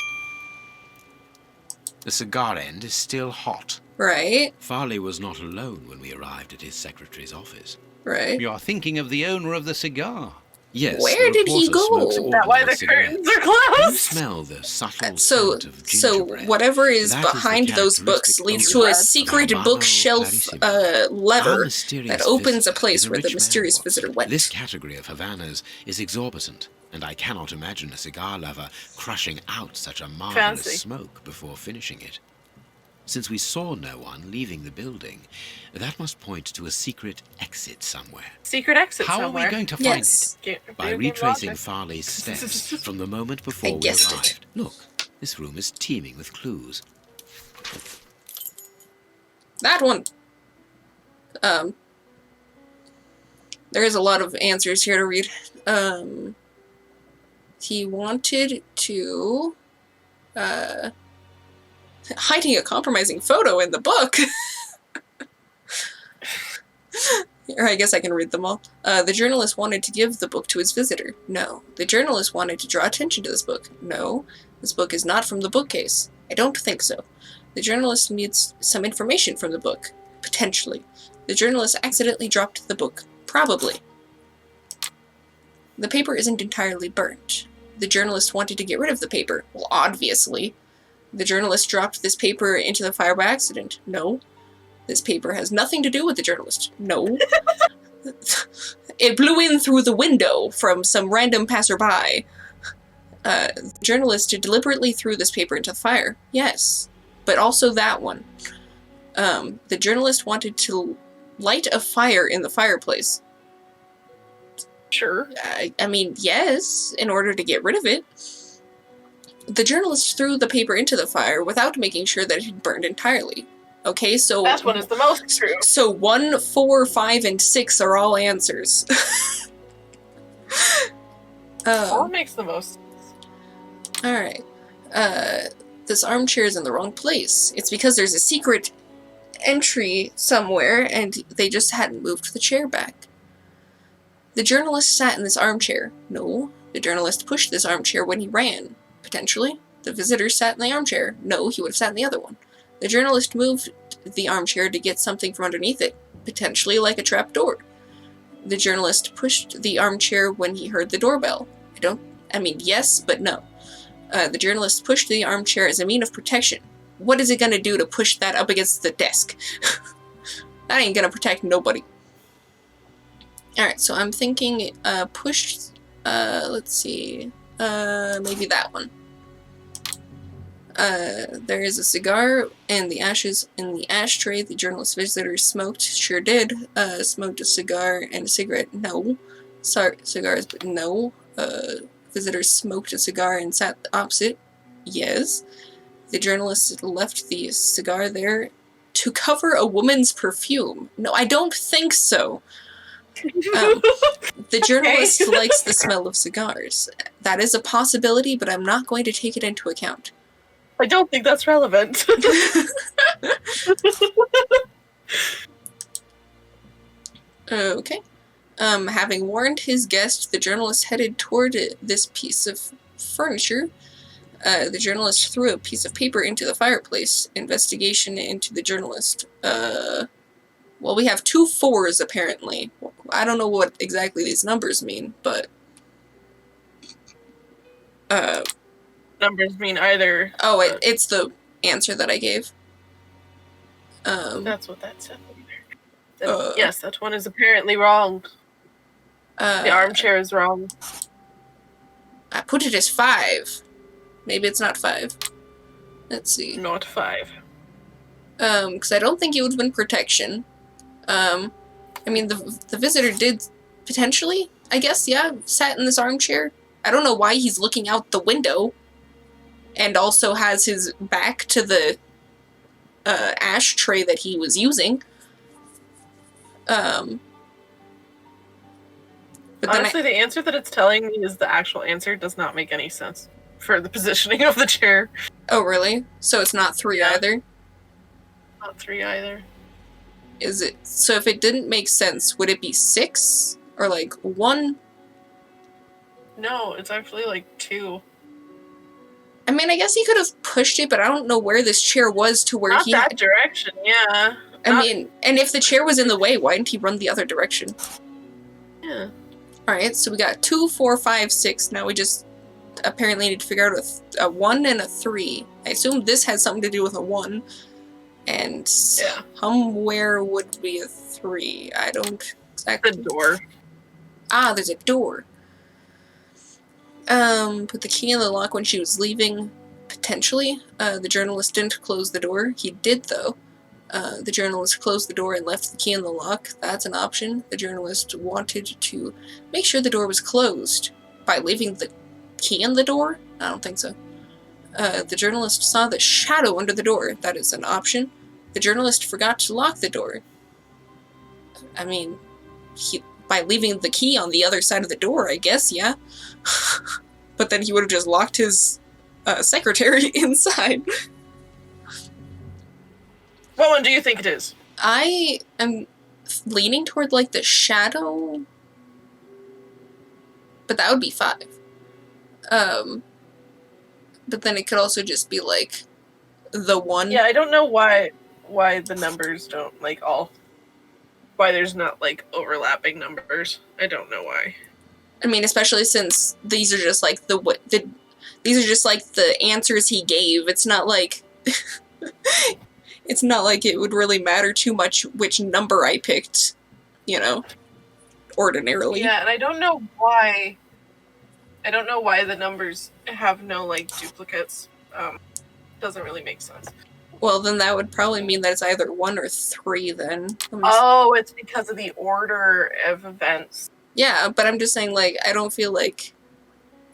Speaker 6: The cigar end is still hot.
Speaker 1: Right.
Speaker 6: Farley was not alone when we arrived at his secretary's office.
Speaker 1: Right.
Speaker 5: You're thinking of the owner of the cigar.
Speaker 6: Yes.
Speaker 1: Where did he go?
Speaker 6: Is
Speaker 3: that why the curtains are closed?
Speaker 6: You smell the subtle
Speaker 1: So
Speaker 6: scent of gingerbread.
Speaker 1: whatever is
Speaker 6: That is the
Speaker 1: behind those books
Speaker 6: characteristic
Speaker 1: leads
Speaker 6: odor
Speaker 1: to a
Speaker 6: of
Speaker 1: secret
Speaker 6: Amaro
Speaker 1: bookshelf
Speaker 6: clarissimo.
Speaker 1: lever
Speaker 6: Our mysterious
Speaker 1: that opens a
Speaker 6: visitor
Speaker 1: place
Speaker 6: is
Speaker 1: where the
Speaker 6: rich man
Speaker 1: mysterious
Speaker 6: was.
Speaker 1: visitor went.
Speaker 6: This category of Havanas is exorbitant, and I cannot imagine a cigar lover crushing out such a marvelous
Speaker 3: Fancy.
Speaker 6: smoke before finishing it. Since we saw no one leaving the building, that must point to a secret exit somewhere.
Speaker 3: Secret exit
Speaker 5: How
Speaker 3: somewhere.
Speaker 5: are we going to find
Speaker 1: Yes.
Speaker 6: By retracing Farley's steps from the moment before we
Speaker 1: guessed it.
Speaker 6: arrived. Look, this room is teeming with clues.
Speaker 1: That one. There is a lot of answers here to read. He wanted to, hiding a compromising photo in the book. Or I guess I can read them all. The journalist wanted to give the book to his visitor. No. The journalist wanted to draw attention to this book. No. This book is not from the bookcase. I don't think so. The journalist needs some information from the book. Potentially. The journalist accidentally dropped the book. Probably. The paper isn't entirely burnt. The journalist wanted to get rid of the paper. Well, obviously. The journalist dropped this paper into the fire by accident. No. This paper has nothing to do with the journalist. No. It blew in through the window from some random passerby. The journalist deliberately threw this paper into the fire. Yes. But also that one. The journalist wanted to light a fire in the fireplace.
Speaker 3: Sure.
Speaker 1: I mean, yes, in order to get rid of it. The journalist threw the paper into the fire without making sure that it had burned entirely. Okay, so...
Speaker 3: That one is the most true.
Speaker 1: So 1, 4, 5, and 6 are all answers.
Speaker 3: All makes the most sense.
Speaker 1: Alright. This armchair is in the wrong place. It's because there's a secret entry somewhere, and they just hadn't moved the chair back. The journalist sat in this armchair. No. The journalist pushed this armchair when he ran. Potentially. The visitor sat in the armchair. No, he would have sat in the other one. The journalist moved the armchair to get something from underneath it. Potentially like a trapdoor. The journalist pushed the armchair when he heard the doorbell. Yes, but no. The journalist pushed the armchair as a mean of protection. What is it gonna do to push that up against the desk? That ain't gonna protect nobody. Alright, so I'm thinking, pushed, let's see, maybe that one. There is a cigar and the ashes in the ashtray the journalist visitor smoked. Sure did. Smoked a cigar and a cigarette. No. Sorry, cigars, but no. Visitor smoked a cigar and sat opposite. Yes. The journalist left the cigar there to cover a woman's perfume. No, I don't think so. The journalist likes the smell of cigars. That is a possibility, but I'm not going to take it into account.
Speaker 3: I don't think that's relevant.
Speaker 1: Okay. Having warned his guest, the journalist headed toward this piece of furniture. The journalist threw a piece of paper into the fireplace. Investigation into the journalist. Well, we have 2 4s, apparently. I don't know what exactly these numbers mean, but...
Speaker 3: Numbers mean either...
Speaker 1: Oh, it's the answer that I gave.
Speaker 3: That's what that said. Yes, that one is apparently wrong. The armchair is wrong.
Speaker 1: I put it as 5. Maybe it's not 5. Let's see.
Speaker 3: Not 5.
Speaker 1: Because I don't think it would have been protection. I mean, the visitor did potentially, I guess, yeah, sat in this armchair. I don't know why he's looking out the window and also has his back to the ashtray that he was using. But
Speaker 3: honestly, the answer that it's telling me is the actual answer does not make any sense for the positioning of the chair.
Speaker 1: Oh, really? So it's not 3 either?
Speaker 3: Not 3 either.
Speaker 1: Is it? So if it didn't make sense, would it be 6? Or like 1?
Speaker 3: No, it's actually like 2.
Speaker 1: I mean, I guess he could have pushed it, but I don't know where this chair was to where
Speaker 3: Not
Speaker 1: he...
Speaker 3: that direction, yeah.
Speaker 1: I mean, and if the chair was in the way, why didn't he run the other direction?
Speaker 3: Yeah.
Speaker 1: Alright, so we got 2, 4, 5, 6. Now we just apparently need to figure out a 1 and a 3. I assume this has something to do with a 1. And somewhere would be a 3. I don't exactly...
Speaker 3: The door.
Speaker 1: Ah, there's a door. Put the key in the lock when she was leaving, potentially. The journalist didn't close the door. He did, though. The journalist closed the door and left the key in the lock. That's an option. The journalist wanted to make sure the door was closed by leaving the key in the door? I don't think so. The journalist saw the shadow under the door. That is an option. The journalist forgot to lock the door. I mean, by leaving the key on the other side of the door, I guess, yeah. But then he would have just locked his secretary inside.
Speaker 3: What one do you think it is?
Speaker 1: I am leaning toward, like, the shadow. But that would be 5. But then it could also just be, like, the 1.
Speaker 3: Yeah, I don't know why the numbers don't, like, all... Why there's not, like, overlapping numbers. I don't know why.
Speaker 1: I mean, especially since these are just, like, these are just, like, the answers he gave. It's not like... It's not like it would really matter too much which number I picked, you know, ordinarily.
Speaker 3: Yeah, and I don't know why the numbers have no, like, duplicates. Doesn't really make sense.
Speaker 1: Well, then that would probably mean that it's either 1 or 3, then.
Speaker 3: Oh, it's because of the order of events.
Speaker 1: Yeah, but I'm just saying, like, I don't feel like...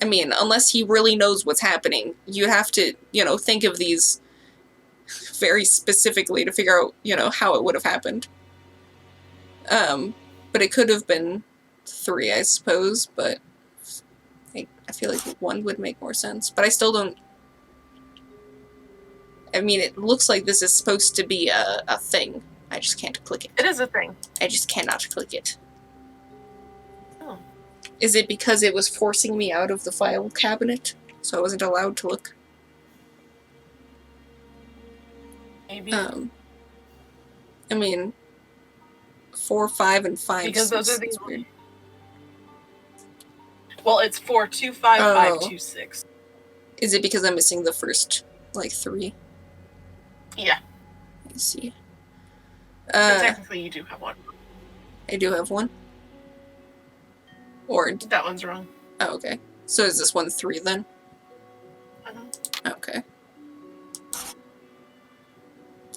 Speaker 1: I mean, unless he really knows what's happening, you have to, you know, think of these very specifically to figure out, you know, how it would have happened. But it could have been 3, I suppose, but I feel like 1 would make more sense. But I still don't... I mean, it looks like this is supposed to be a thing. I just can't click it.
Speaker 3: It is a thing.
Speaker 1: I just cannot click it.
Speaker 3: Oh.
Speaker 1: Is it because it was forcing me out of the file cabinet, so I wasn't allowed to look?
Speaker 3: Maybe.
Speaker 1: I mean, 4, 5, and 5.
Speaker 3: Because those are
Speaker 1: is weird.
Speaker 3: Well, it's 4, 2, 5, 5, 2, 6.
Speaker 1: Is it because I'm missing the first, like, 3?
Speaker 3: Yeah.
Speaker 1: I see.
Speaker 3: But technically, you do have 1.
Speaker 1: I do have 1? Or...
Speaker 3: That one's wrong.
Speaker 1: Oh, okay. So is this one 3, then?
Speaker 3: Uh-huh.
Speaker 1: Okay.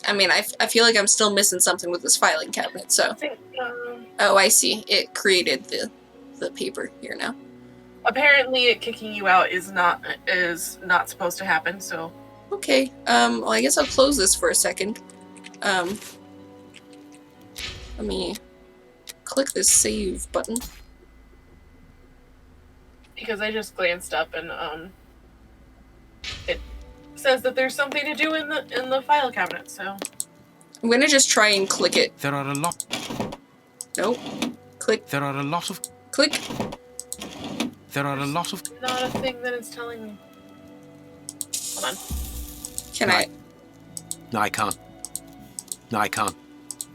Speaker 1: I mean, I feel like I'm still missing something with this filing cabinet, so...
Speaker 3: I think,
Speaker 1: Oh, I see. It created the paper here now.
Speaker 3: apparently, it kicking you out is not supposed to happen, so...
Speaker 1: Okay, well, I guess I'll close this for a second. Let me click this save button?
Speaker 3: Because I just glanced up and it says that there's something to do in the file cabinet, so
Speaker 1: I'm gonna just try and click it.
Speaker 6: There are a lot.
Speaker 1: Nope. Click.
Speaker 6: There are a lot of.
Speaker 1: Click.
Speaker 6: There are a lot of.
Speaker 3: not a thing that it's telling me. Hold on.
Speaker 1: Can I?
Speaker 6: No, I can't. No, I can't.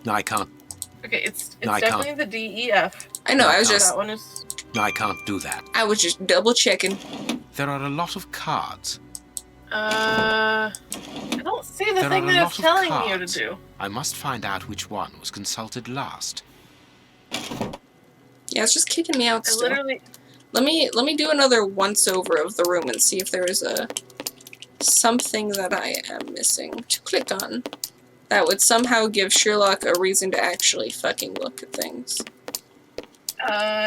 Speaker 6: No, I can't.
Speaker 3: Okay, it's
Speaker 6: No, I
Speaker 3: definitely the DEF.
Speaker 1: I know. I was
Speaker 6: No,
Speaker 1: just.
Speaker 3: That one is.
Speaker 6: No, I can't do that.
Speaker 1: I was just double checking.
Speaker 6: There are a lot of cards.
Speaker 3: I don't see the
Speaker 6: There
Speaker 3: thing
Speaker 6: are a
Speaker 3: that
Speaker 6: lot
Speaker 3: it's
Speaker 6: of
Speaker 3: telling me
Speaker 6: cards.
Speaker 3: to do.
Speaker 6: I must find out which one was consulted last.
Speaker 1: Yeah, it's just kicking me out
Speaker 3: I
Speaker 1: still.
Speaker 3: literally.
Speaker 1: Let me do another once over of the room and see if there is something that I am missing to click on that would somehow give Sherlock a reason to actually fucking look at things.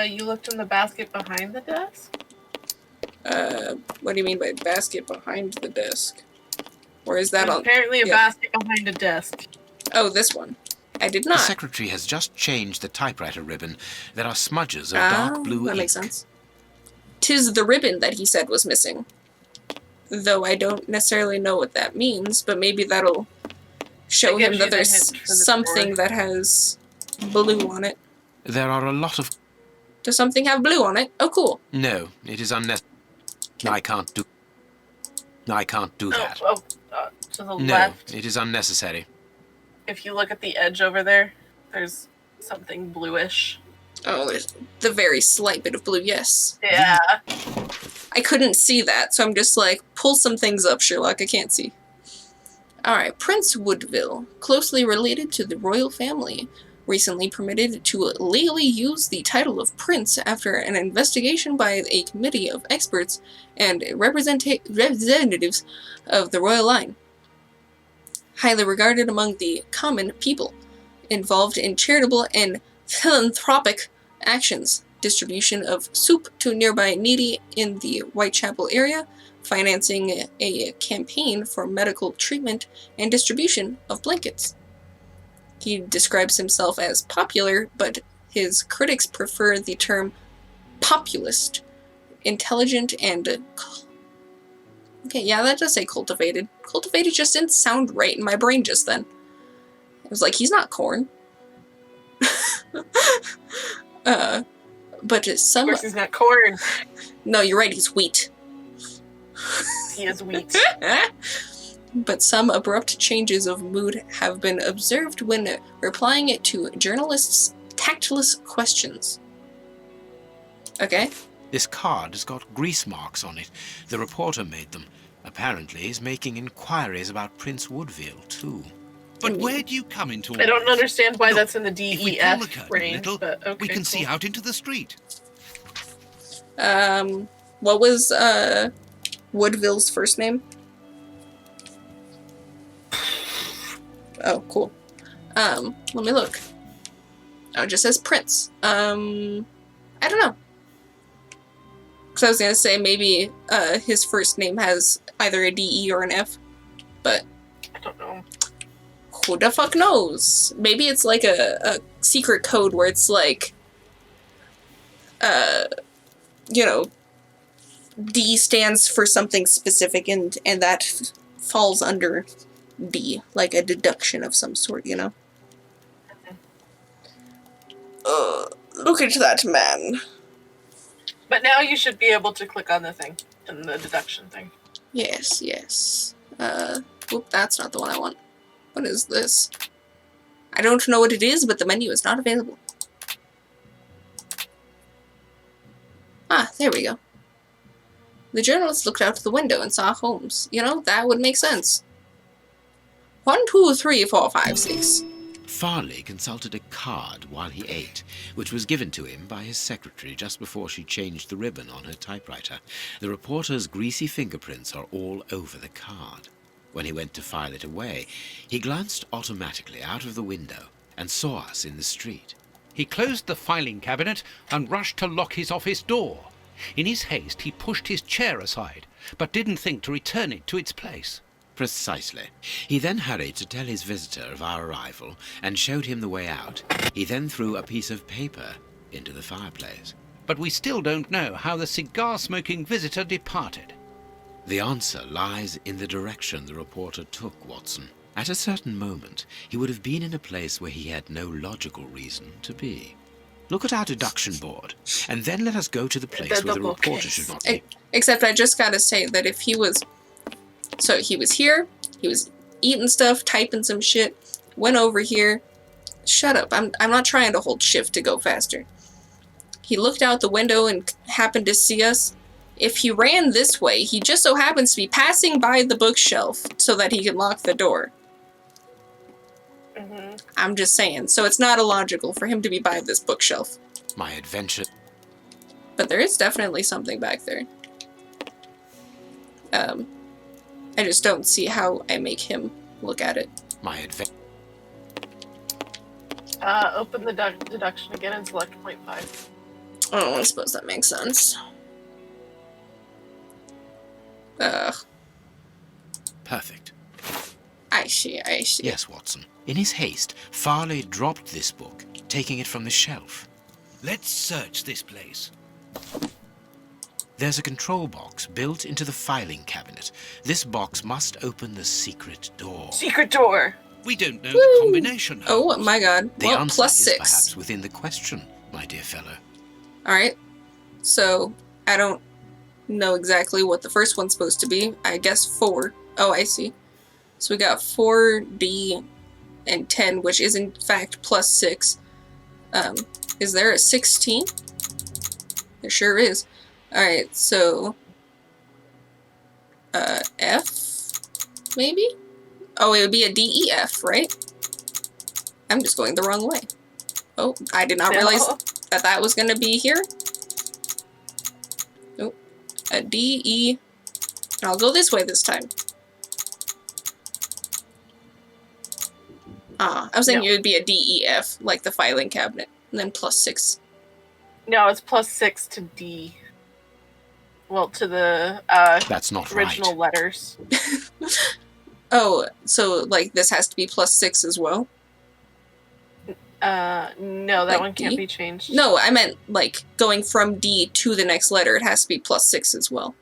Speaker 3: You looked in the basket behind the desk?
Speaker 1: What do you mean by basket behind the desk? Or is that
Speaker 3: There's
Speaker 1: on?
Speaker 3: apparently a
Speaker 1: yeah.
Speaker 3: basket behind a desk.
Speaker 1: Oh, this one. I did
Speaker 6: The
Speaker 1: not.
Speaker 6: secretary has just changed the typewriter ribbon. There are smudges of dark blue
Speaker 1: that
Speaker 6: ink.
Speaker 1: makes sense. 'Tis the ribbon that he said was missing. Though I don't necessarily know what that means, but maybe that'll show
Speaker 3: It gives
Speaker 1: him
Speaker 3: you
Speaker 1: that
Speaker 3: the
Speaker 1: there's
Speaker 3: hint for the
Speaker 1: something
Speaker 3: drawer.
Speaker 1: that has blue on it.
Speaker 6: There are a lot of.
Speaker 1: Does something have blue on it? Oh, cool.
Speaker 6: No, it is unnecessary. No, I can't do. No, I can't do that.
Speaker 3: To the
Speaker 6: No,
Speaker 3: left.
Speaker 6: it is unnecessary.
Speaker 3: If you look at the edge over there, there's something bluish.
Speaker 1: Oh, there's the very slight bit of blue, yes.
Speaker 3: Yeah.
Speaker 1: I couldn't see that, so I'm just like, pull some things up, Sherlock, I can't see. Alright, Prince Woodville, closely related to the royal family, recently permitted to legally use the title of prince after an investigation by a committee of experts and representatives of the royal line. Highly regarded among the common people, involved in charitable and philanthropic actions, distribution of soup to nearby needy in the Whitechapel area, financing a campaign for medical treatment and distribution of blankets. He describes himself as popular, but his critics prefer the term populist, intelligent, and... Okay, yeah, that does say cultivated. Cultivated just didn't sound right in my brain just then. It was like, he's not corn. But some...
Speaker 3: Of course he's not corn.
Speaker 1: No, you're right, he's wheat.
Speaker 3: He is wheat.
Speaker 1: But some abrupt changes of mood have been observed when replying to journalists' tactless questions. Okay.
Speaker 6: This card has got grease marks on it. The reporter made them. Apparently he's making inquiries about Prince Woodville, too.
Speaker 5: But where do you come into all
Speaker 3: I don't
Speaker 5: this?
Speaker 3: understand why
Speaker 5: Look,
Speaker 3: that's in the
Speaker 5: If we pull the
Speaker 3: DEF
Speaker 5: curtain a
Speaker 3: range,
Speaker 5: little,
Speaker 3: but okay,
Speaker 5: we can
Speaker 3: cool.
Speaker 5: see out into the street.
Speaker 1: What was, Woodville's first name? Oh, cool. Let me look. Oh, it just says Prince. I don't know. Because I was gonna say maybe, his first name has either a DE or an F, but
Speaker 3: I don't know.
Speaker 1: who the fuck knows? Maybe it's like a secret code where it's like, you know, D stands for something specific and that falls under D, like a deduction of some sort, you know? Look at that man.
Speaker 3: But now you should be able to click on the thing, in the deduction thing.
Speaker 1: Yes, yes. Oop, that's not the one I want. What is this? I don't know what it is, but the menu is not available. Ah, there we go. The journalist looked out the window and saw Holmes. You know, that would make sense. 1, 2, 3, 4, 5, 6.
Speaker 6: Farley consulted a card while he ate, which was given to him by his secretary just before she changed the ribbon on her typewriter. The reporter's greasy fingerprints are all over the card. When he went to file it away, he glanced automatically out of the window and saw us in the street.
Speaker 5: He closed the filing cabinet and rushed to lock his office door. In his haste, he pushed his chair aside, but didn't think to return it to its place.
Speaker 6: Precisely. He then hurried to tell his visitor of our arrival and showed him the way out. He then threw a piece of paper into the fireplace.
Speaker 5: But we still don't know how the cigar-smoking visitor departed.
Speaker 6: The answer lies in the direction the reporter took, Watson. At a certain moment, he would have been in a place where he had no logical reason to be. Look at our deduction board, and then let us go to the place where the reporter should not be.
Speaker 1: Except I just gotta say that if he was... So he was here, he was eating stuff, typing some shit, went over here. Shut up, I'm not trying to hold shift to go faster. He looked out the window and happened to see us. If he ran this way, he just so happens to be passing by the bookshelf so that he can lock the door. I'm just saying. So it's not illogical for him to be by this bookshelf.
Speaker 6: My adventure...
Speaker 1: But there is definitely something back there. I just don't see how I make him look at it.
Speaker 6: My adventure...
Speaker 3: Open the deduction again and select 0.5.
Speaker 1: Oh, I suppose that makes sense. Ugh.
Speaker 6: Perfect.
Speaker 1: I see.
Speaker 6: Yes, Watson. In his haste, Farley dropped this book, taking it from the shelf.
Speaker 5: Let's search this place.
Speaker 6: There's a control box built into the filing cabinet. This box must open the secret door.
Speaker 3: Secret door!
Speaker 5: We don't know the combination.
Speaker 1: Oh
Speaker 5: Holmes.
Speaker 1: my god.
Speaker 6: The
Speaker 1: Well,
Speaker 6: answer
Speaker 1: plus
Speaker 6: is
Speaker 1: 6.
Speaker 6: perhaps within the question, my dear fellow.
Speaker 1: Alright. So, I don't know exactly what the first one's supposed to be. I guess 4. Oh, I see. So we got 4D and 10, which is in fact plus 6. Is there a 16? There sure is. Alright, so... F? Maybe? Oh, it would be a DEF, right? I'm just going the wrong way. Oh, I did not realize that that was going to be here. Oh, a DE. I'll go this way this time. I was thinking it would be a DEF, like the filing cabinet, and then plus 6.
Speaker 3: No, it's plus 6 to D. Well, to the
Speaker 6: That's not
Speaker 3: original
Speaker 6: right.
Speaker 3: letters.
Speaker 1: Oh, so like this has to be plus 6 as well?
Speaker 3: No, that
Speaker 1: Like
Speaker 3: one can't
Speaker 1: D?
Speaker 3: be changed.
Speaker 1: No, I meant like going from D to the next letter, it has to be plus 6 as well.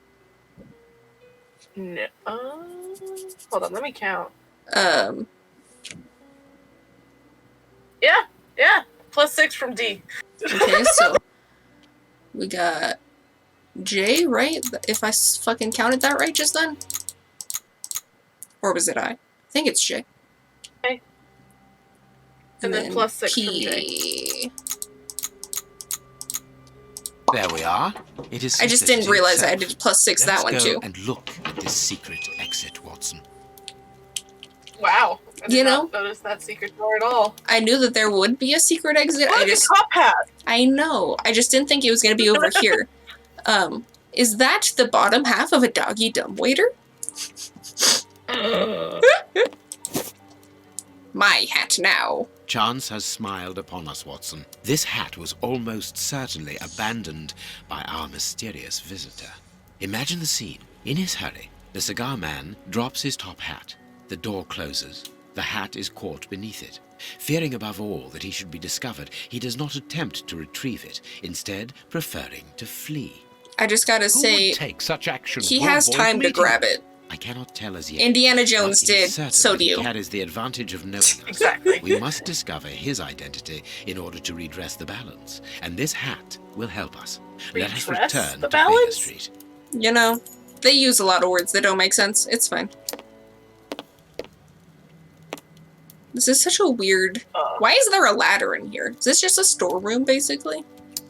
Speaker 3: No. Hold on, let me count. Yeah, plus 6 from D.
Speaker 1: Okay, so we got J, right? If I fucking counted that right just then? Or was it I? I think it's J.
Speaker 3: Okay. And then plus 6 from J.
Speaker 6: There we are. It is.
Speaker 1: I just didn't realize I
Speaker 6: itself.
Speaker 1: did plus 6
Speaker 6: Let's
Speaker 1: that one
Speaker 6: go
Speaker 1: too.
Speaker 6: and look at this secret exit, Watson.
Speaker 3: Wow. I did
Speaker 1: You
Speaker 3: not
Speaker 1: know?
Speaker 3: notice that secret door at all.
Speaker 1: I knew that there would be a secret exit.
Speaker 3: Look, a top hat!
Speaker 1: I know. I just didn't think it was going to be over here. Is that the bottom half of a doggy dumbwaiter? My hat now.
Speaker 6: Chance has smiled upon us, Watson. This hat was almost certainly abandoned by our mysterious visitor. Imagine the scene. In his hurry, the cigar man drops his top hat. The door closes. The hat is caught beneath it. Fearing above all that he should be discovered, he does not attempt to retrieve it, instead preferring to flee.
Speaker 1: I just gotta
Speaker 5: Who
Speaker 1: say,
Speaker 5: would take such action?
Speaker 1: he
Speaker 5: to
Speaker 1: has
Speaker 5: avoid
Speaker 1: time to
Speaker 5: meeting
Speaker 1: grab
Speaker 5: us?
Speaker 1: it.
Speaker 6: I cannot tell as yet.
Speaker 1: Indiana Jones
Speaker 6: but it is
Speaker 1: did,
Speaker 6: certain
Speaker 1: so
Speaker 6: that
Speaker 1: do
Speaker 6: he
Speaker 1: you.
Speaker 6: carries the advantage of knowing us.
Speaker 3: Exactly.
Speaker 6: We must discover his identity in order to redress the balance, and this hat will help us. Let us
Speaker 3: Redress
Speaker 6: return
Speaker 3: the
Speaker 6: to Baker
Speaker 3: balance?
Speaker 6: Street.
Speaker 1: You know, they use a lot of words that don't make sense. It's fine. This is such a weird... Why is there a ladder in here? Is this just a storeroom, basically?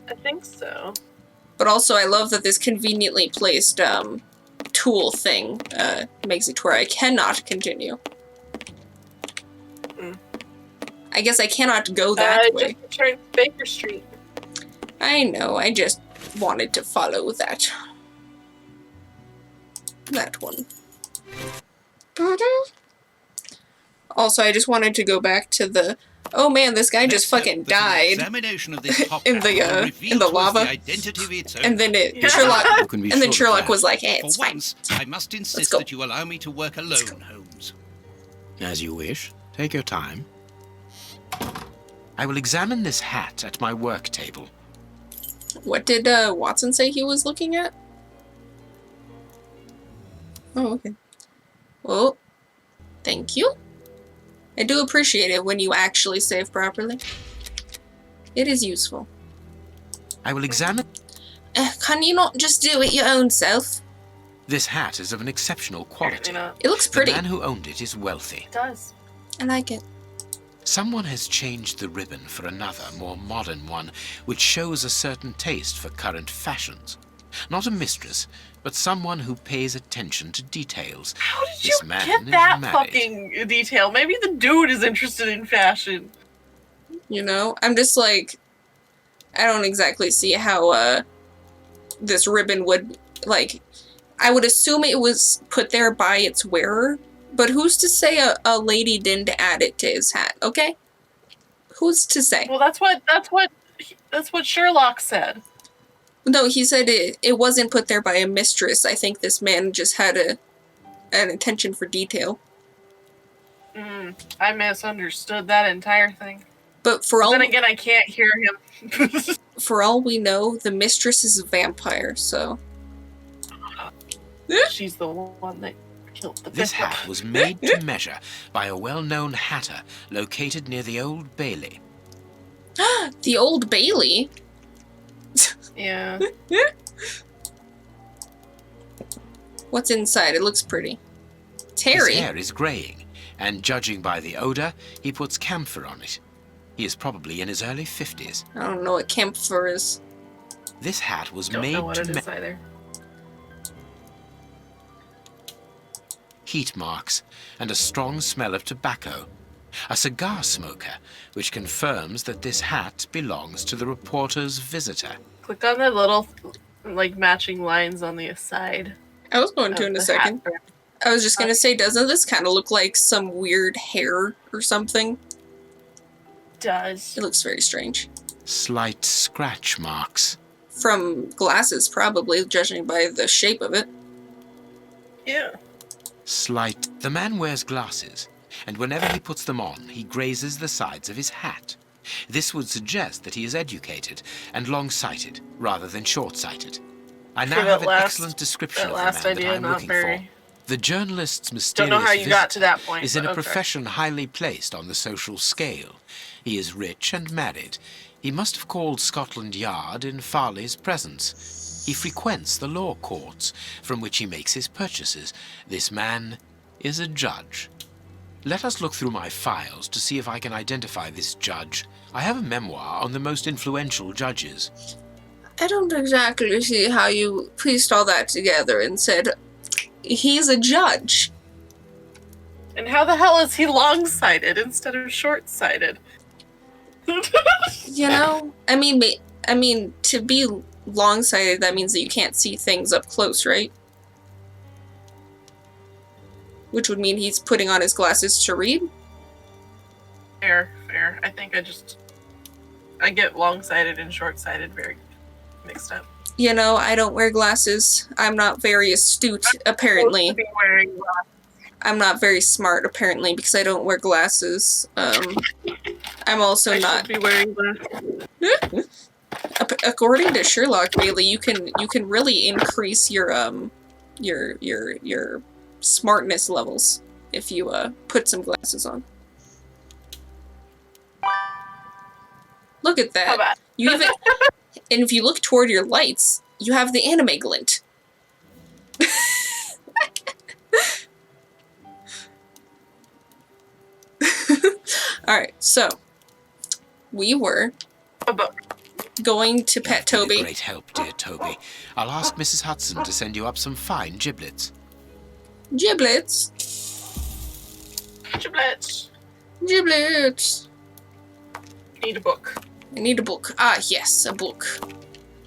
Speaker 3: I think so.
Speaker 1: But also, I love that this conveniently placed, tool thing, makes it to where I cannot continue. I guess I cannot go that way.
Speaker 3: Just return to Baker Street.
Speaker 1: I know, I just wanted to follow that. That one. Also, I just wanted to go back to the Oh man, this guy just
Speaker 5: Let's
Speaker 1: fucking
Speaker 5: hope that an
Speaker 1: died.
Speaker 5: examination of this top
Speaker 1: in the,
Speaker 5: hat will
Speaker 1: in
Speaker 5: reveal
Speaker 1: the
Speaker 5: to us
Speaker 1: lava.
Speaker 5: the identity of its
Speaker 1: And then
Speaker 3: Yeah.
Speaker 1: Sherlock,
Speaker 6: You can be
Speaker 1: and then
Speaker 6: sure of
Speaker 1: Sherlock
Speaker 6: that.
Speaker 1: was like, "Hey,
Speaker 5: For
Speaker 1: it's fine."
Speaker 5: once, I must insist
Speaker 1: go.
Speaker 5: that you allow me to work alone, Holmes.
Speaker 6: As you wish. Take your time. I will examine this hat at my work table.
Speaker 1: What did Watson say he was looking at? Oh, okay. Well, thank you. I do appreciate it when you actually save properly. It is useful.
Speaker 6: I will examine...
Speaker 1: Can you not just do it your own self?
Speaker 6: This hat is of an exceptional quality.
Speaker 3: You know,
Speaker 1: It looks
Speaker 6: The
Speaker 1: pretty.
Speaker 6: man who owned it is wealthy.
Speaker 3: it does.
Speaker 1: I like it.
Speaker 6: Someone has changed the ribbon for another, more modern one, which shows a certain taste for current fashions. Not a mistress, but someone who pays attention to details.
Speaker 3: How did
Speaker 6: This
Speaker 3: you
Speaker 6: man
Speaker 3: get
Speaker 6: is
Speaker 3: that
Speaker 6: married.
Speaker 3: fucking detail? Maybe the dude is interested in fashion.
Speaker 1: You know, I'm just like, I don't exactly see how this ribbon would, like, I would assume it was put there by its wearer, but who's to say a lady didn't add it to his hat, okay? Who's to say?
Speaker 3: Well, that's what Sherlock said.
Speaker 1: No, he said it wasn't put there by a mistress. I think this man just had an attention for detail.
Speaker 3: I misunderstood that entire thing.
Speaker 1: But for all
Speaker 3: Then again, I can't hear him.
Speaker 1: for all we know, the mistress is a vampire, so
Speaker 3: She's the one that killed the
Speaker 6: This
Speaker 3: bishop.
Speaker 6: hat was made to measure by a well-known hatter located near the Old Bailey.
Speaker 1: the Old Bailey.
Speaker 3: Yeah.
Speaker 1: What's inside? It looks pretty.
Speaker 6: His
Speaker 1: Terry.
Speaker 6: hair is graying, and judging by the odor, he puts camphor on it. He is probably in his early 50s.
Speaker 1: I don't know what camphor is.
Speaker 6: This hat was
Speaker 3: Don't
Speaker 6: made
Speaker 3: know what
Speaker 6: to
Speaker 3: it
Speaker 6: measure
Speaker 3: is either.
Speaker 6: heat marks and a strong smell of tobacco. A cigar smoker, which confirms that this hat belongs to the reporter's visitor.
Speaker 3: Click on the little, like, matching lines on the side.
Speaker 1: I was going to
Speaker 3: of
Speaker 1: in a
Speaker 3: the
Speaker 1: second.
Speaker 3: hat.
Speaker 1: I was just gonna say, doesn't this kind of look like some weird hair or something?
Speaker 3: It does.
Speaker 1: It looks very strange.
Speaker 6: Slight scratch marks.
Speaker 1: From glasses, probably, judging by the shape of it.
Speaker 3: Yeah.
Speaker 6: Slight. The man wears glasses, and whenever he puts them on, he grazes the sides of his hat. This would suggest that he is educated and long-sighted rather than short-sighted. I now
Speaker 3: For that
Speaker 6: have an
Speaker 3: last-
Speaker 6: excellent description
Speaker 3: That
Speaker 6: of the
Speaker 3: last
Speaker 6: man that
Speaker 3: idea,
Speaker 6: I'm
Speaker 3: not
Speaker 6: looking
Speaker 3: very.
Speaker 6: for. The journalist's
Speaker 3: Don't
Speaker 6: mysterious
Speaker 3: know how you got to
Speaker 6: visitor
Speaker 3: that point.
Speaker 6: is in
Speaker 3: but
Speaker 6: a
Speaker 3: okay.
Speaker 6: profession highly placed on the social scale. He is rich and married. He must have called Scotland Yard in Farley's presence. He frequents the law courts, from which he makes his purchases. This man is a judge. Let us look through my files to see if I can identify this judge. I have a memoir on the most influential judges.
Speaker 1: I don't exactly see how you pieced all that together and said, he's a judge.
Speaker 3: And how the hell is he long-sighted instead of short-sighted?
Speaker 1: You know? I mean, to be long-sighted, that means that you can't see things up close, right? Which would mean he's putting on his glasses to read?
Speaker 3: Fair. I think I get long-sighted and short-sighted very mixed up.
Speaker 1: You know, I don't wear glasses. I'm not very astute, apparently.
Speaker 3: Supposed to be wearing glasses.
Speaker 1: I'm not very smart, apparently, because I don't wear glasses. I'm also
Speaker 3: I
Speaker 1: not.
Speaker 3: should be wearing glasses.
Speaker 1: According to Sherlock, Bailey, you can really increase your smartness levels if you put some glasses on. Look at
Speaker 3: How
Speaker 1: that.
Speaker 3: about
Speaker 1: You even and if you look toward your lights, you have the anime glint. Alright, so we were
Speaker 3: a book?
Speaker 1: going to Pet
Speaker 6: You've been
Speaker 1: Toby.
Speaker 6: a great help, dear Toby. I'll ask Mrs. Hudson to send you up some fine giblets.
Speaker 1: Giblets.
Speaker 3: Giblets.
Speaker 1: Giblets.
Speaker 3: Need a book.
Speaker 1: I need a book. Ah, yes, a book.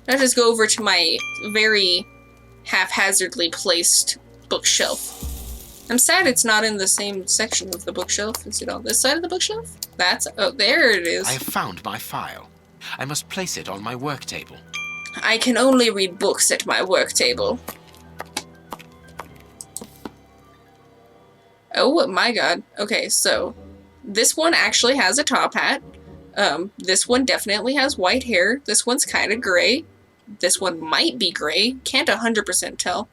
Speaker 1: Let us go over to my very haphazardly placed bookshelf. I'm sad it's not in the same section of the bookshelf. Is it on this side of the bookshelf? Oh, there it is.
Speaker 6: I have found my file. I must place it on my work table.
Speaker 1: I can only read books at my work table. Oh my god. Okay, so this one actually has a top hat. This one definitely has white hair. This one's kind of gray. This one might be gray. Can't 100% tell.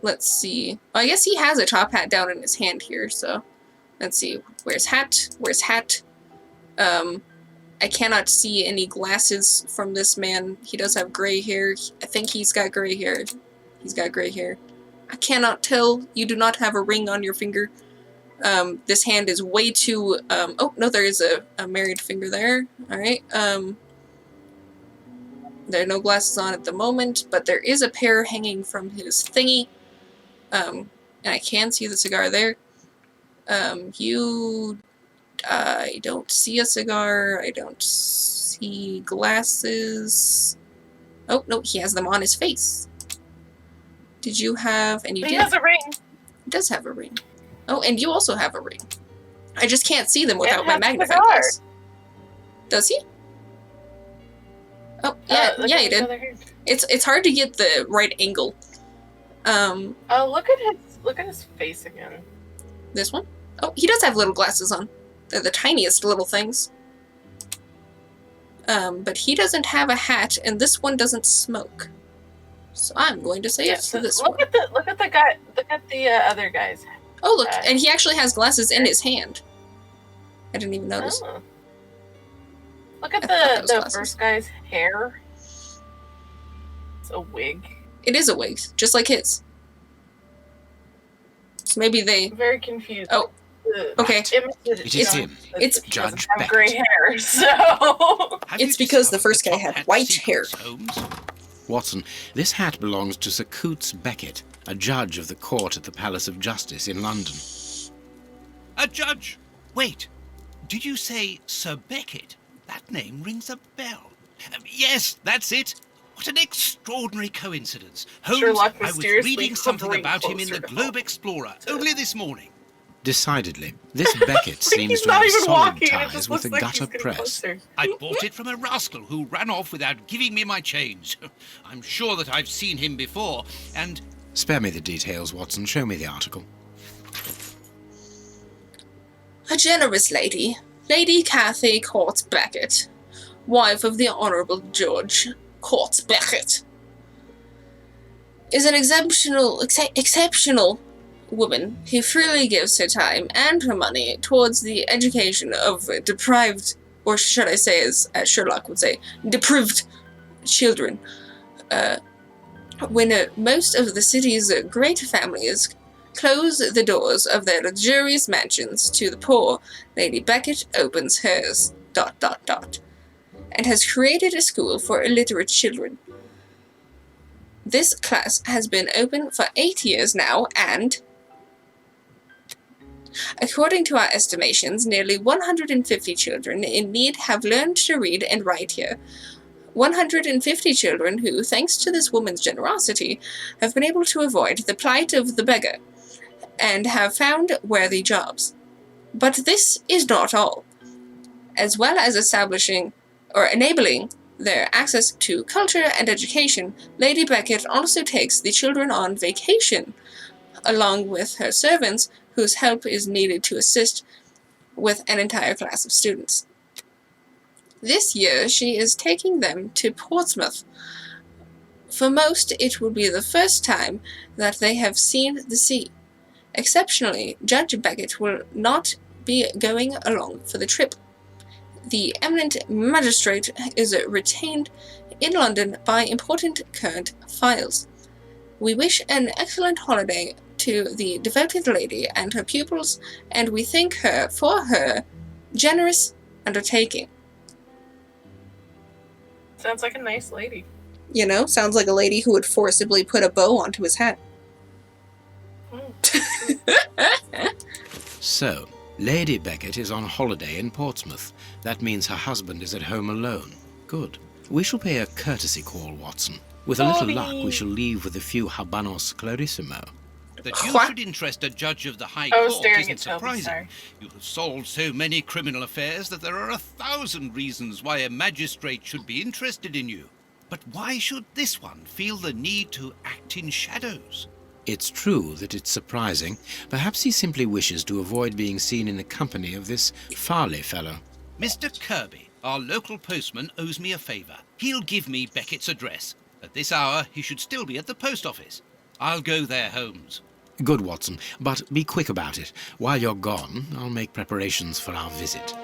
Speaker 1: Let's see. Well, I guess he has a top hat down in his hand here, so let's see. Where's hat? Where's hat? I cannot see any glasses from this man. He does have gray hair. I think he's got gray hair. He's got gray hair. I cannot tell. You do not have a ring on your finger. This hand is way too, oh, no, there is a married finger there. Alright, there are no glasses on at the moment, but there is a pair hanging from his thingy. And I can see the cigar there. I don't see a cigar. I don't see glasses. Oh, no, he has them on his face. Did you have, and you did.
Speaker 3: He has a ring.
Speaker 1: He does have a ring. Oh, and you also have a ring. I just can't see them without my
Speaker 3: has a
Speaker 1: magnifying
Speaker 3: cigar.
Speaker 1: glass. Does he? Oh, yeah,
Speaker 3: Look
Speaker 1: yeah,
Speaker 3: at
Speaker 1: he
Speaker 3: his
Speaker 1: did.
Speaker 3: other hand.
Speaker 1: It's hard to get the right angle.
Speaker 3: Oh, look at his face again.
Speaker 1: This one? Oh, he does have little glasses on. They're the tiniest little things. But he doesn't have a hat, and this one doesn't smoke. So I'm going to say it's this one.
Speaker 3: Look at the guy. Look at the other guys.
Speaker 1: Oh, look, and he actually has glasses in his hand. I didn't even notice.
Speaker 3: Oh. Look at
Speaker 1: I thought that was
Speaker 3: the
Speaker 1: glasses.
Speaker 3: first guy's hair. It's a wig.
Speaker 1: It is a wig, just like his. So maybe they...
Speaker 3: I'm very confused.
Speaker 1: Oh, okay.
Speaker 6: It is him.
Speaker 1: It's
Speaker 3: he
Speaker 6: Judge
Speaker 3: doesn't have
Speaker 6: Beckett.
Speaker 3: gray hair, so
Speaker 5: Have
Speaker 1: It's
Speaker 5: you
Speaker 1: because the
Speaker 5: discovered
Speaker 1: first guy
Speaker 5: top
Speaker 1: had
Speaker 5: hat's
Speaker 1: white
Speaker 5: secrets,
Speaker 1: hair.
Speaker 5: Holmes?
Speaker 6: Watson, this hat belongs to Sir Coots Beckett, a judge of the court at the Palace of Justice in London.
Speaker 5: A judge? Wait, did you say Sir Beckett? That name rings a bell. Yes, that's it. What an extraordinary coincidence. Holmes,
Speaker 3: Sherlock
Speaker 5: I was
Speaker 3: mysteriously
Speaker 5: reading something
Speaker 3: hovering
Speaker 5: about him in
Speaker 3: closer
Speaker 5: the
Speaker 3: to
Speaker 5: Globe
Speaker 3: home.
Speaker 5: Explorer only this morning.
Speaker 6: Decidedly, this Beckett seems
Speaker 3: he's
Speaker 6: to
Speaker 3: not
Speaker 6: have
Speaker 3: even
Speaker 6: solid
Speaker 3: walking. It
Speaker 6: ties
Speaker 3: just
Speaker 6: with
Speaker 3: looks
Speaker 6: the
Speaker 3: like he's
Speaker 6: gutter
Speaker 3: getting
Speaker 6: press.
Speaker 3: closer.
Speaker 5: I bought it from a rascal who ran off without giving me my change. I'm sure that I've seen him before, and...
Speaker 6: Spare me the details, Watson. Show me the article.
Speaker 1: A generous lady, Lady Cathy Courts Beckett, wife of the Honourable George Courts Beckett, is an exceptional woman who freely gives her time and her money towards the education of deprived, or should I say, as Sherlock would say, deprived children. When most of the city's great families close the doors of their luxurious mansions to the poor, Lady Beckett opens hers, ... and has created a school for illiterate children. This class has been open for 8 years now, and according to our estimations, nearly 150 children in need have learned to read and write here. 150 children who, thanks to this woman's generosity, have been able to avoid the plight of the beggar and have found worthy jobs. But this is not all. As well as establishing or enabling their access to culture and education, Lady Beckett also takes the children on vacation, along with her servants, whose help is needed to assist with an entire class of students. This year, she is taking them to Portsmouth. For most, it will be the first time that they have seen the sea. Exceptionally, Judge Beckett will not be going along for the trip. The eminent magistrate is retained in London by important current files. We wish an excellent holiday to the devoted lady and her pupils, and we thank her for her generous undertaking.
Speaker 3: Sounds like a nice lady.
Speaker 1: You know, sounds like a lady who would forcibly put a bow onto his hat.
Speaker 6: So, Lady Beckett is on holiday in Portsmouth. That means her husband is at home alone. Good. We shall pay a courtesy call, Watson. With a little luck, we shall leave with a few habanos clarissimo.
Speaker 5: That you
Speaker 1: What?
Speaker 5: should interest a judge of the High
Speaker 3: I was
Speaker 5: Court
Speaker 3: staring
Speaker 5: isn't
Speaker 3: at Toby,
Speaker 5: surprising.
Speaker 3: sorry.
Speaker 5: You have solved so many criminal affairs that there are 1,000 reasons why a magistrate should be interested in you. But why should this one feel the need to act in shadows?
Speaker 6: It's true that it's surprising. Perhaps he simply wishes to avoid being seen in the company of this Farley fellow.
Speaker 5: Mr. Kirby, our local postman, owes me a favour. He'll give me Beckett's address. At this hour, he should still be at the post office. I'll go there, Holmes.
Speaker 6: Good, Watson, but be quick about it. While you're gone, I'll make preparations for our visit.